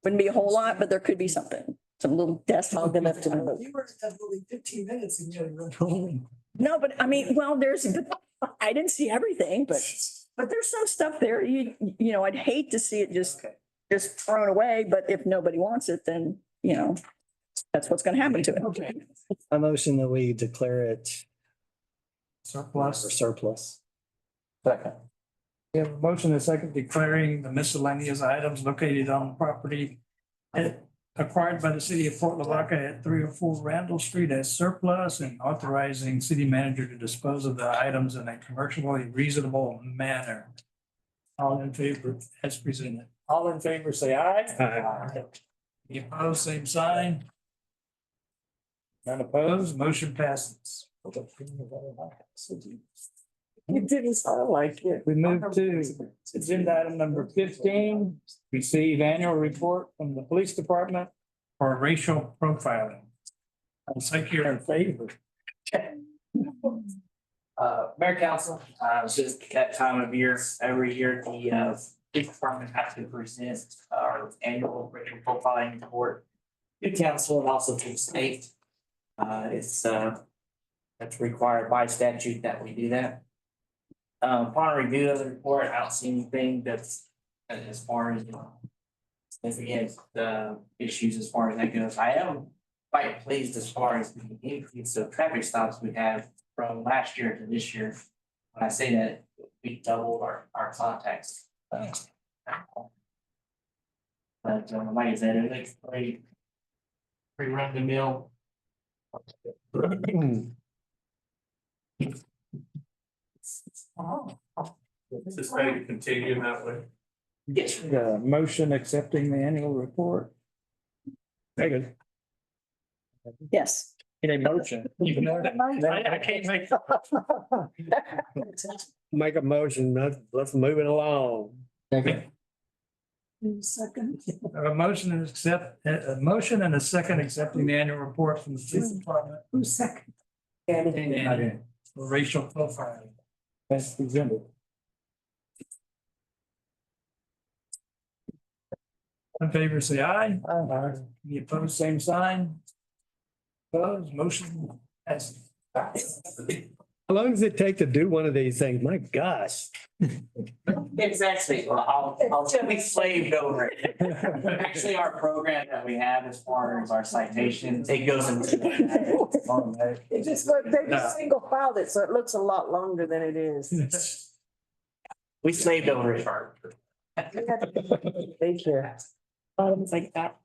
S12: Wouldn't be a whole lot, but there could be something, some little desk hog enough to move.
S3: You were in that building 15 minutes and you had to run home.
S12: No, but I mean, well, I didn't see everything, but there's some stuff there. I'd hate to see it just thrown away, but if nobody wants it, then, that's what's gonna happen to it.
S3: Okay. A motion that we declare it
S2: Surplus.
S3: or surplus.
S10: Second.
S2: We have a motion and a second declaring the miscellaneous items located on the property acquired by the city of Port Lavaca at 304 Randall Street as surplus and authorizing city manager to dispose of the items in a commercially reasonable manner. All in favor as presented. All in favor, say aye. Aye. Any opposed, same sign. None opposed, motion passes.
S7: It didn't sound like it.
S2: We move to agenda item number 15, receive annual report from the police department for racial profiling. I'll take your in favor.
S18: Mayor Council, it's just that time of year, every year, the police department has to present our annual racial profiling report to council and also to the state. That's required by statute that we do that. Upon review of the report, I don't see anything that's as far as significant issues as far as that goes. I am quite pleased as far as the increase of traffic stops we have from last year to this year. When I say that, we doubled our contacts. But like I said, it looks pretty run the mill.
S1: Just maybe continue that way.
S18: Yes.
S2: Motion accepting the annual report. Megan.
S12: Yes.
S2: In a motion. I can't make.
S4: Make a motion, let's move it along.
S11: Second.
S2: A motion and a second accepting the annual report from the police department.
S11: Who's second?
S2: And racial profiling. As presented. In favor, say aye. Aye. Any opposed, same sign. Opposed, motion passes.
S4: How long does it take to do one of these things? My gosh.
S18: It's actually, I'll be slaved over it. Actually, our program that we have as far as our citations, it goes into.
S7: It just, they just single filed it, so it looks a lot longer than it is.
S18: We slaved over it.
S7: Take care.
S8: items like that.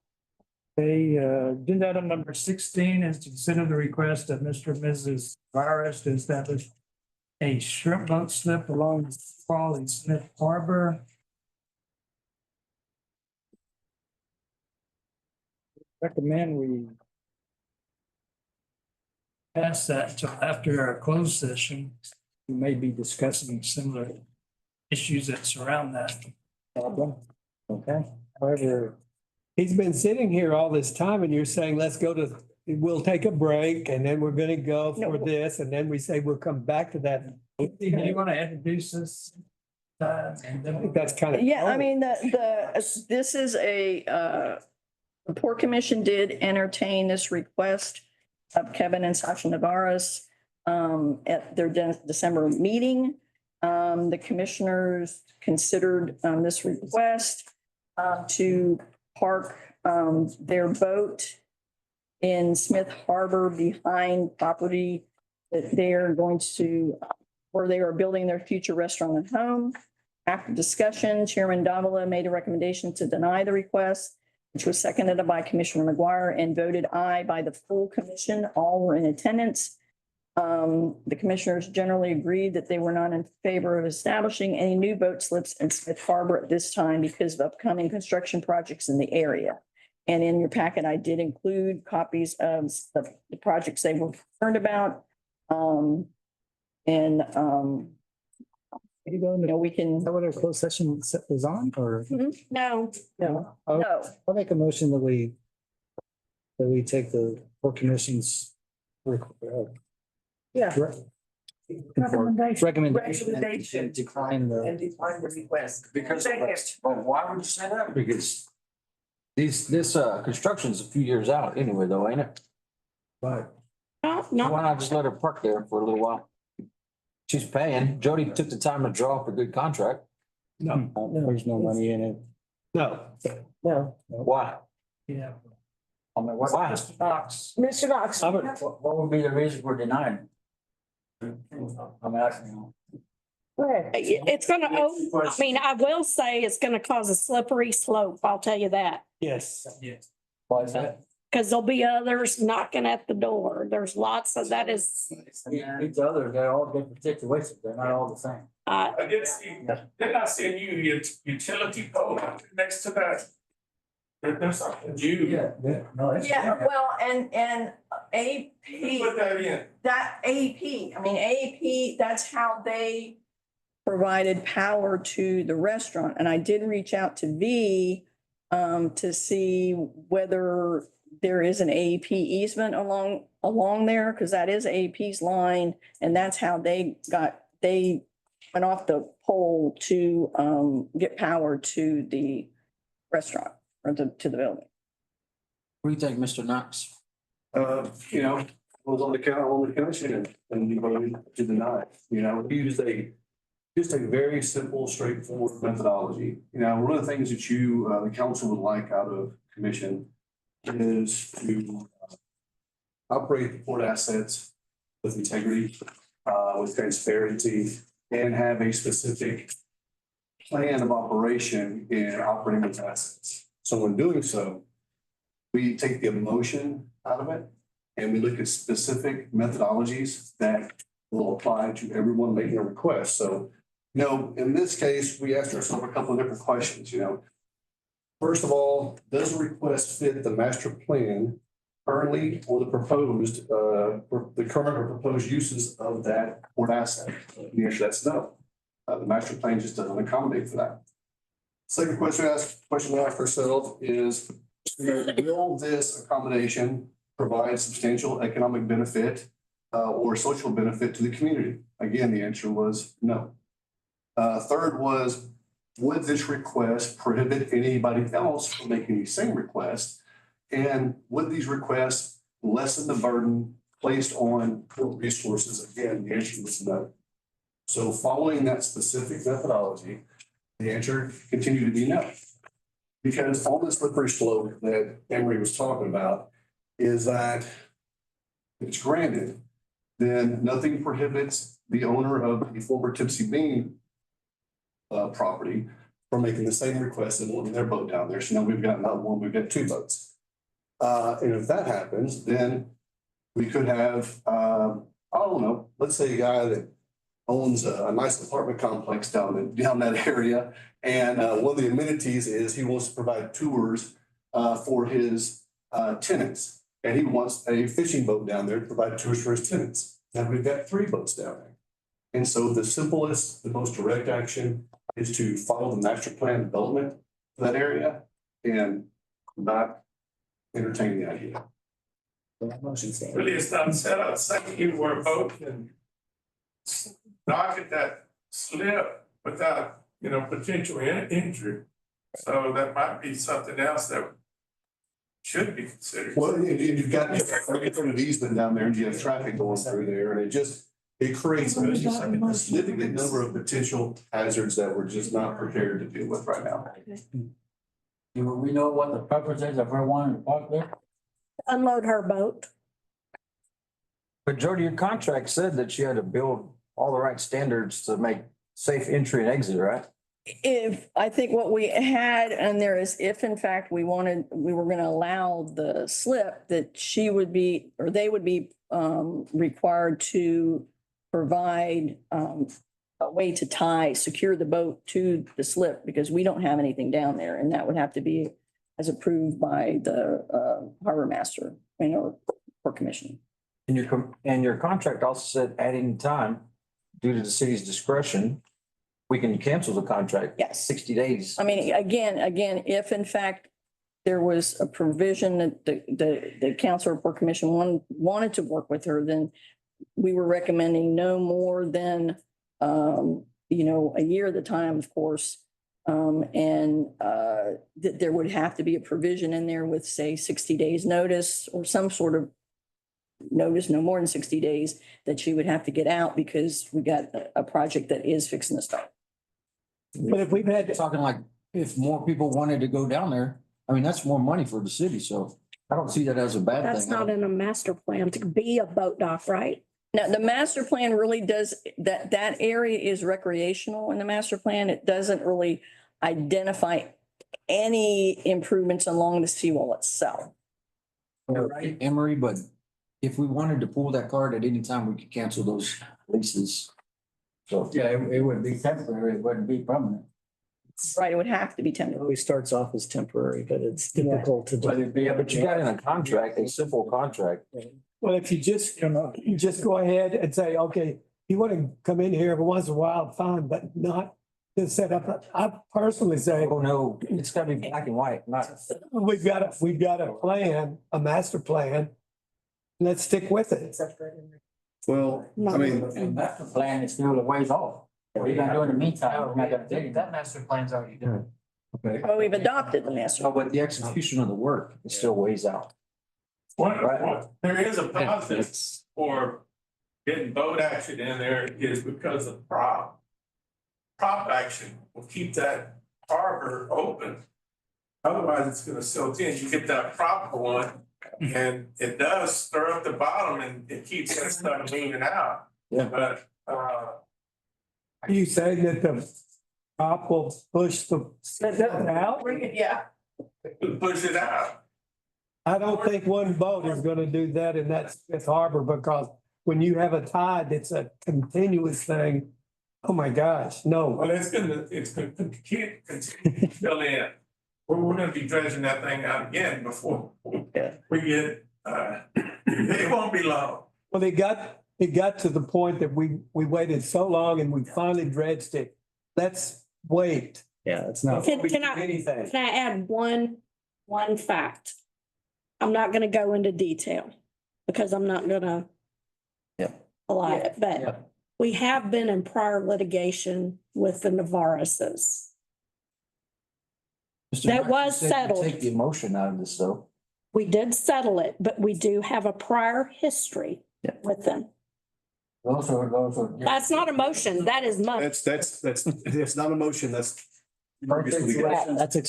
S2: Okay, agenda item number 16 is to consider the request of Mr. and Mrs. Virus to establish a shrimp boat slip along the fall in Smith Harbor. Recommend we pass that until after our closed session. We may be discussing similar issues that surround that problem. Okay, however,
S4: He's been sitting here all this time and you're saying, let's go to, we'll take a break and then we're gonna go for this. And then we say we'll come back to that.
S2: do you want to introduce this? And
S4: I
S2: then
S4: think that's kind of.
S12: Yeah, I mean, this is the Port Commission did entertain this request of Kevin and Sasha Navarez at their December meeting. The commissioners considered this request to park their boat in Smith Harbor behind property that they are going to, where they are building their future restaurant and home. After discussion, Chairman Davila made a recommendation to deny the request, which was seconded by Commissioner McGuire and voted aye by the full commission. All were in attendance. The commissioners generally agreed that they were not in favor of establishing any new boat slips in Smith Harbor at this time because of upcoming construction projects in the area. And in your packet, I did include copies of the projects they were concerned about.
S3: You know,
S12: we can.
S3: Is that what our closed session is on or?
S8: No,
S3: No.
S12: No.
S3: I'll make a motion that we take the Port Commission's
S7: Yeah.
S3: recommendation and
S7: Recommendation.
S3: decline the.
S7: And define the request.
S10: Because,
S7: Second.
S10: well, why would you say that? Because this construction's a few years out anyway, though, ain't it?
S3: Right.
S8: no,
S10: Why not just let her park there for a little while? She's paying. Jody took the time to draw up a good contract.
S4: No,
S3: There's no money in it.
S4: no.
S7: No.
S10: Why?
S2: yeah.
S10: I mean, why?
S2: Mr. Knox.
S7: Mr. Knox.
S9: What would be the reason for denying? I mean,
S7: Go ahead.
S8: it's gonna, I mean, I will say it's gonna cause a slippery slope, I'll tell you that.
S4: Yes.
S9: why is that?
S8: Because there'll be others knocking at the door. There's lots of, that is,
S9: Each other, they're all different situations. They're not all the same.
S1: I did see, didn't I see a new utility pole next to that? There's something new.
S9: No, it's.
S12: Well, and AP.
S1: Put that in.
S12: That AP, I mean, AP, that's how they provided power to the restaurant. And I did reach out to V to see whether there is an AP easement along there, because that is AP's line. And that's how they went off the pole to get power to the restaurant or to the building.
S10: What do you think, Mr. Knox?
S19: You know, I was on the commission and you voted to deny, you know, we used just a very simple, straightforward methodology. You know, one of the things that the council would like out of commission is to operate the port assets with integrity, with transparency, and have a specific plan of operation in operating those assets. So in doing so, we take the emotion out of it and we look at specific methodologies that will apply to everyone making a request. So, you know, in this case, we asked ourselves a couple of different questions, you know. First of all, does the request fit the master plan currently or the proposed, the current or proposed uses of that port asset? The answer to that's no. The master plan just doesn't accommodate for that. Second question we ask ourselves is, will this accommodation provide substantial economic benefit or social benefit to the community? Again, the answer was no. Third was, would this request prohibit anybody else from making the same request? And would these requests lessen the burden placed on port resources? Again, the answer was no. So following that specific methodology, the answer continued to be no. Because on the slippery slope that Emery was talking about is that if it's granted, then nothing prohibits the owner of the former Tipsy Bean property for making the same request and wanting their boat down there. So now we've got not one, we've got two boats. And if that happens, then we could have, I don't know, let's say a guy that owns a nice apartment complex down that area. And one of the amenities is he wants to provide tours for his tenants. And he wants a fishing boat down there to provide tours for his tenants. Now we've got 3 boats down there. And so the simplest, the most direct action is to follow the master plan development for that area and not entertain the idea.
S16: Really, it's not set up, second where a boat can dock at that slip without, potential injury. So that might be something else that should be considered.
S19: Well, and you've got an easement down there and you have traffic going through there and it creates a significant number of potential hazards that we're just not prepared to deal with right now.
S9: Do we know what the purpose is of her wanting to park there?
S8: Unload her boat.
S10: But Jody, your contract said that you had to build all the right standards to make safe entry and exit, right?
S12: If, I think what we had, and there is, if in fact we were gonna allow the slip, that she would be, or they would be required to provide a way to secure the boat to the slip, because we don't have anything down there, and that would have to be as approved by the harbor master or port commission.
S10: And your contract also said at any time, due to the city's discretion, we can cancel the contract.
S12: Yes.
S10: 60 days.
S12: I mean, again, if in fact there was a provision that the council or port commission wanted to work with her, then we were recommending no more than, a year at the time, of course. That there would have to be a provision in there with, say, 60 days notice or some sort of notice, no more than 60 days, that she would have to get out because we got a project that is fixing to start.
S10: But if we've had. Talking like if more people wanted to go down there, I mean, that's more money for the city. So I don't see that as a bad thing.
S8: That's not in a master plan to be a boat dock, right?
S12: Now, the master plan really does, that area is recreational in the master plan. It doesn't really identify any improvements along the seawall itself.
S10: You're right, Emery, but if we wanted to pull that card at any time, we could cancel those leases. So.
S9: Yeah, it would be temporary, it wouldn't be permanent.
S12: Right, it would have to be
S3: It
S12: temporary.
S3: always starts off as temporary, but it's difficult to do.
S10: Yeah, but you got in a contract, a simple contract.
S20: Well, if you just go ahead and say, okay, you want to come in here every once in a while, fine, but not to set up. I personally say.
S10: Oh, no, it's gotta be black and white, not.
S20: We've got a plan, a master plan. Let's stick with it.
S19: Well, I mean.
S9: And master plan is still a ways off. What are you gonna do in the meantime? We're not gonna take it.
S18: That master plan's already done.
S10: Okay.
S12: Oh, we've adopted the master.
S10: Oh, but the execution of the work is still ways out.
S16: There is a positive for getting boat action in there is because of prop. Prop action will keep that harbor open. Otherwise, it's gonna silt in. You get that prop going and it does stir up the bottom and it keeps that stuff moving out.
S10: Yeah.
S16: But,
S20: Are you saying that the prop will push the out?
S12: Yeah.
S16: push it out.
S20: I don't think one boat is gonna do that in that Smith Harbor, because when you have a tide, it's a continuous thing. Oh, my gosh, no.
S16: Well, it's gonna continue to fill in. We're gonna be dredging that thing out again before we get, it won't be long.
S20: Well, it got to the point that we waited so long and we finally dredged it. Let's wait.
S3: Yeah, it's not.
S8: Can I add one fact? I'm not gonna go into detail because I'm not gonna allow it, but we have been in prior litigation with the Navarreses. That was settled.
S10: Take the emotion out of this though.
S8: We did settle it, but we do have a prior history with them.
S9: Those are.
S8: That's not emotion, that is money.
S19: It's not emotion, that's.
S3: That's experience.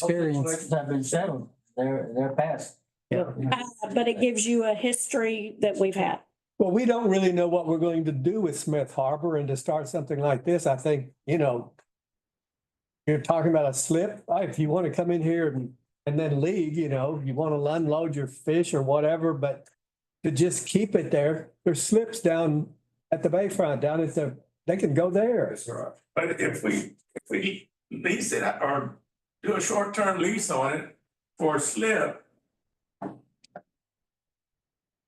S9: Situations have been settled, they're past.
S8: But it gives you a history that we've had.
S20: Well, we don't really know what we're going to do with Smith Harbor, and to start something like this, I think, You're talking about a slip. If you want to come in here and then leave, you know, you want to unload your fish or whatever, but to just keep it there, there's slips down at the bayfront, down at the, they can go there.
S16: That's right. But if we lease it or do a short-term lease on it for a slip, you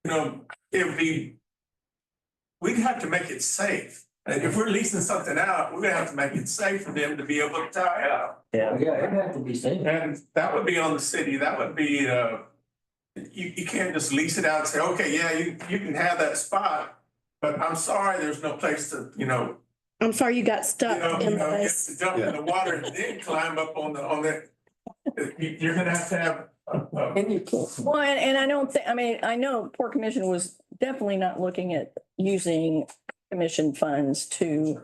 S16: know, we'd have to make it safe. And if we're leasing something out, we're gonna have to make it safe for them to be able to tie up.
S9: Yeah, it had to be safe.
S16: And that would be on the city, that would be, you can't just lease it out and say, okay, yeah, you can have that spot, but I'm sorry, there's no place to, you know.
S8: I'm sorry you got
S16: You
S8: stuck
S16: know,
S8: in
S16: get
S8: this.
S16: to jump in the water and then climb up on the, you're gonna have to have.
S12: Well, and I don't think, I mean, I know Port Commission was definitely not looking at using commission funds to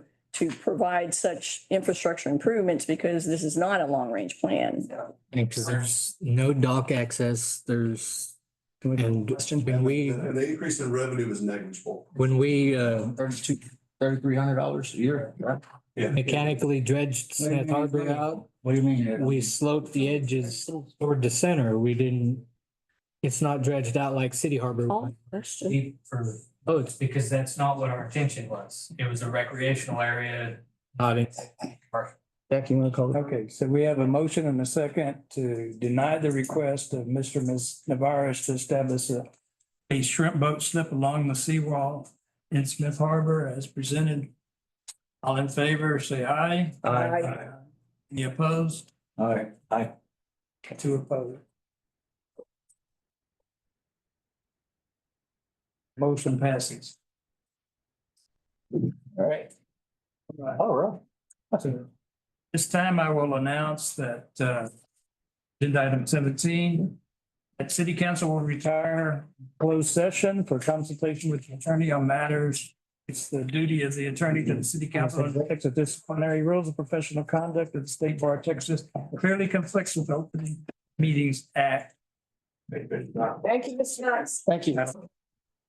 S12: provide such infrastructure improvements because this is not a long-range plan.
S13: Because there's no dock access, there's, and
S19: The increase in revenue is negligible.
S13: when we,
S10: $3,300 a year, right?
S19: Yeah.
S13: mechanically dredged Smith Harbor out,
S9: What do you mean?
S13: we sloped the edges toward the center. We didn't, it's not dredged out like City Harbor.
S18: Oh, it's because that's not what our intention was. It was a recreational area.
S13: Not in.
S3: Jack, you want to call it?
S2: Okay, so we have a motion and a second to deny the request of Mr. and Ms. Navarez to establish a shrimp boat slip along the seawall in Smith Harbor as presented. All in favor, say aye.
S7: Aye.
S2: Any opposed?
S10: All right, aye.
S2: Two opposed. Motion passes. All right.
S10: All right.
S2: So this time I will announce that agenda item 17, that city council will retire closed session for consultation with the attorney on matters. It's the duty of the attorney to the city council to fix the disciplinary rules of professional conduct of the State Bar of Texas clearly conflicts with Open Meetings Act.
S7: Thank you, Mr. Knox.
S2: Thank you.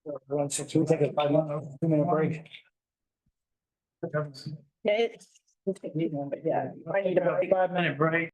S2: Should we take a 2-minute break?
S12: Yeah, it. Yeah, I need a break.
S2: 5-minute break.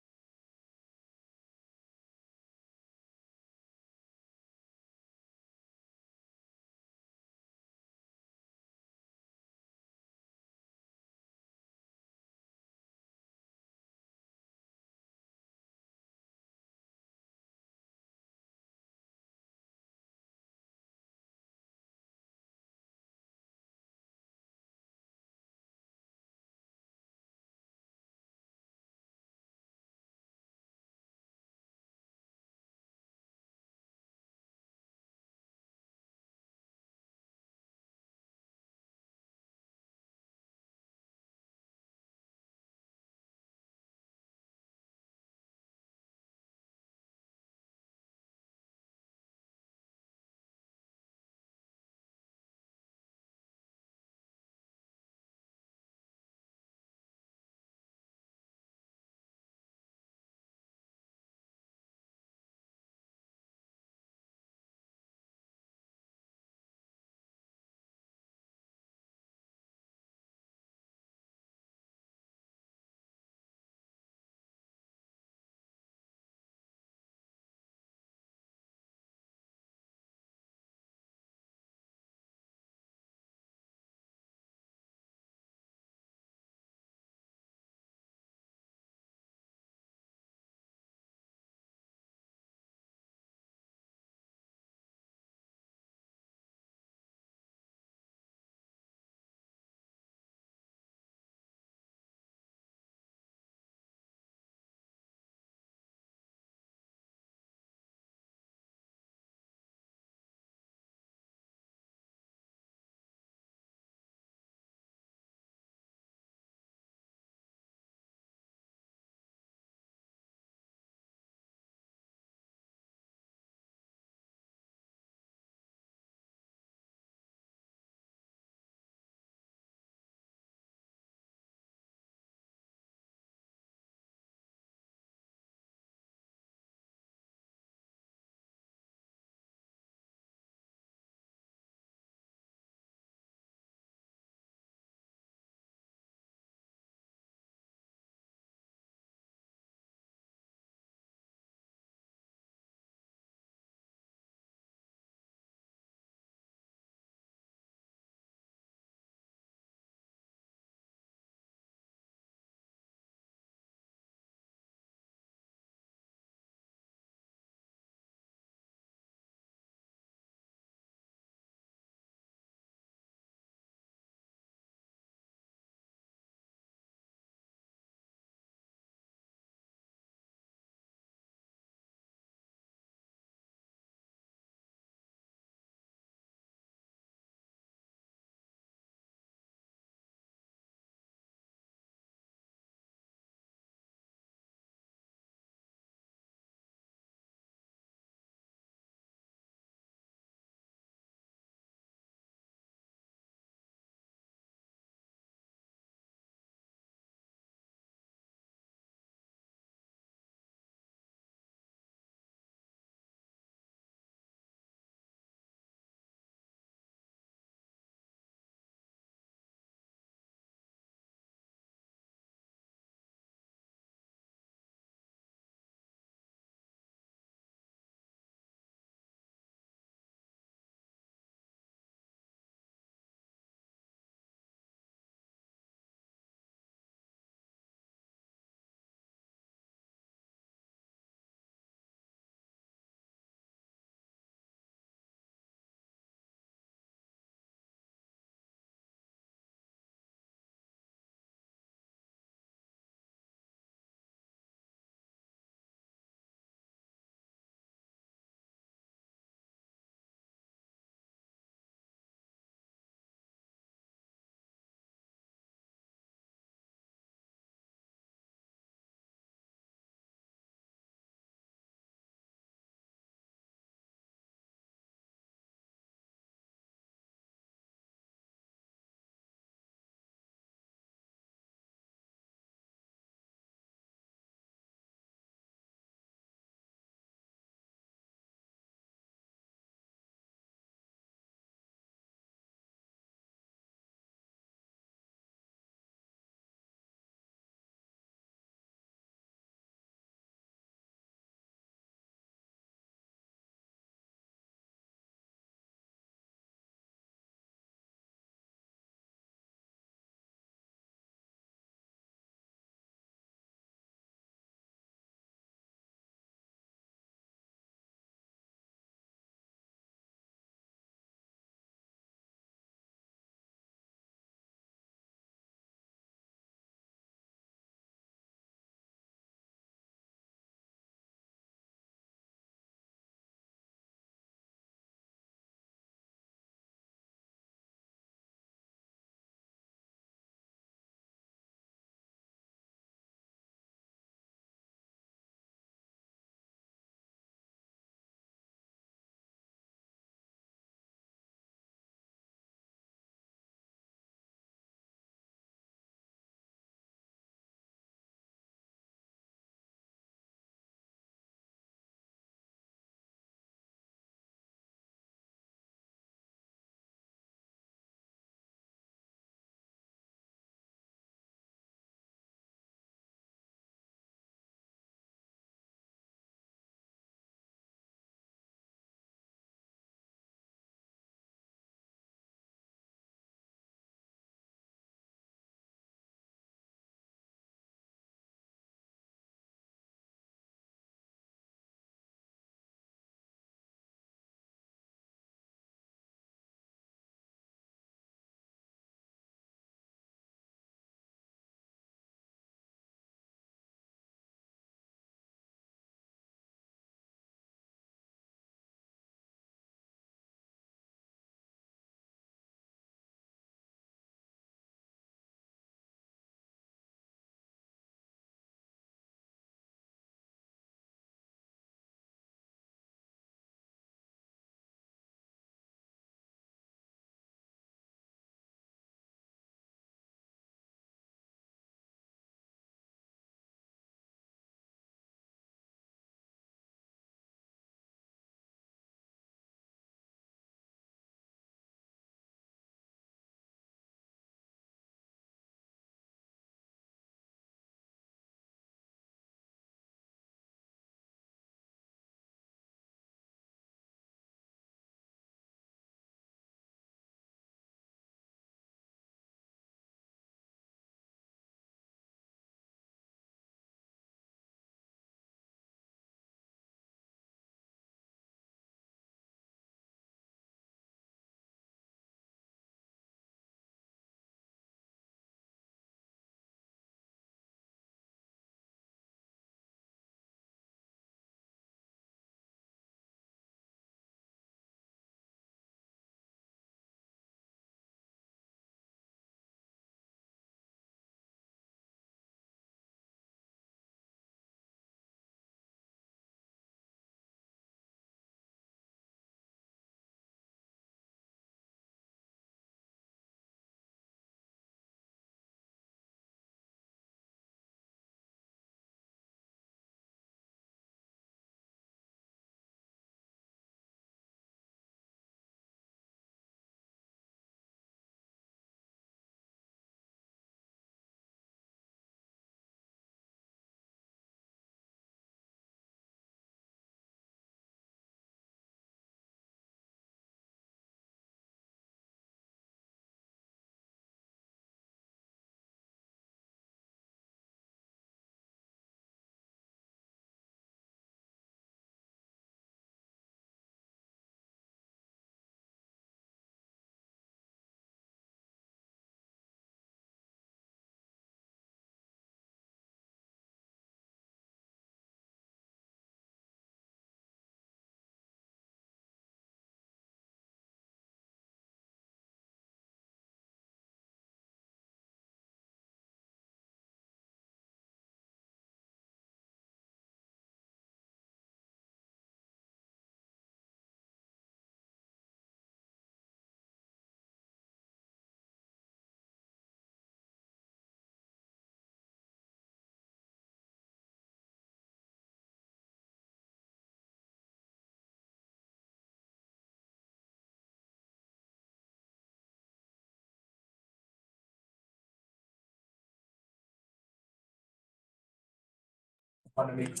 S2: Want to meet?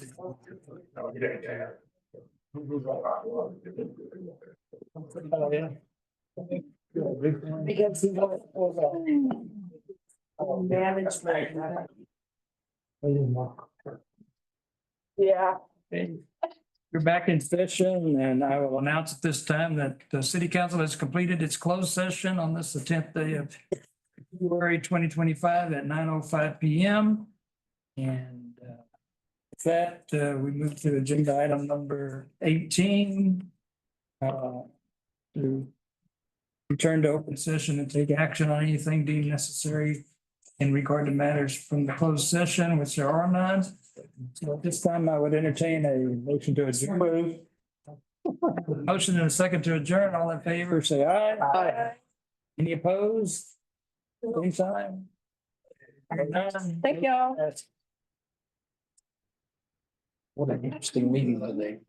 S1: No, you didn't, yeah.
S2: Oh, yeah.
S7: Because he was management. Yeah.
S2: You're back in session, and I will announce at this time that the city council has completed its closed session on this, the tenth day of February 2025 at 9:05 PM. And with that, we move to agenda item number 18. To return to open session and take action on anything deemed necessary in regard to matters from the closed session, which there are none. So at this time, I would entertain a motion to adjourn. Motion and a second to adjourn. All in favor, say aye. Aye. Any opposed? Same sign.
S12: Thank y'all.
S2: What an interesting meeting today.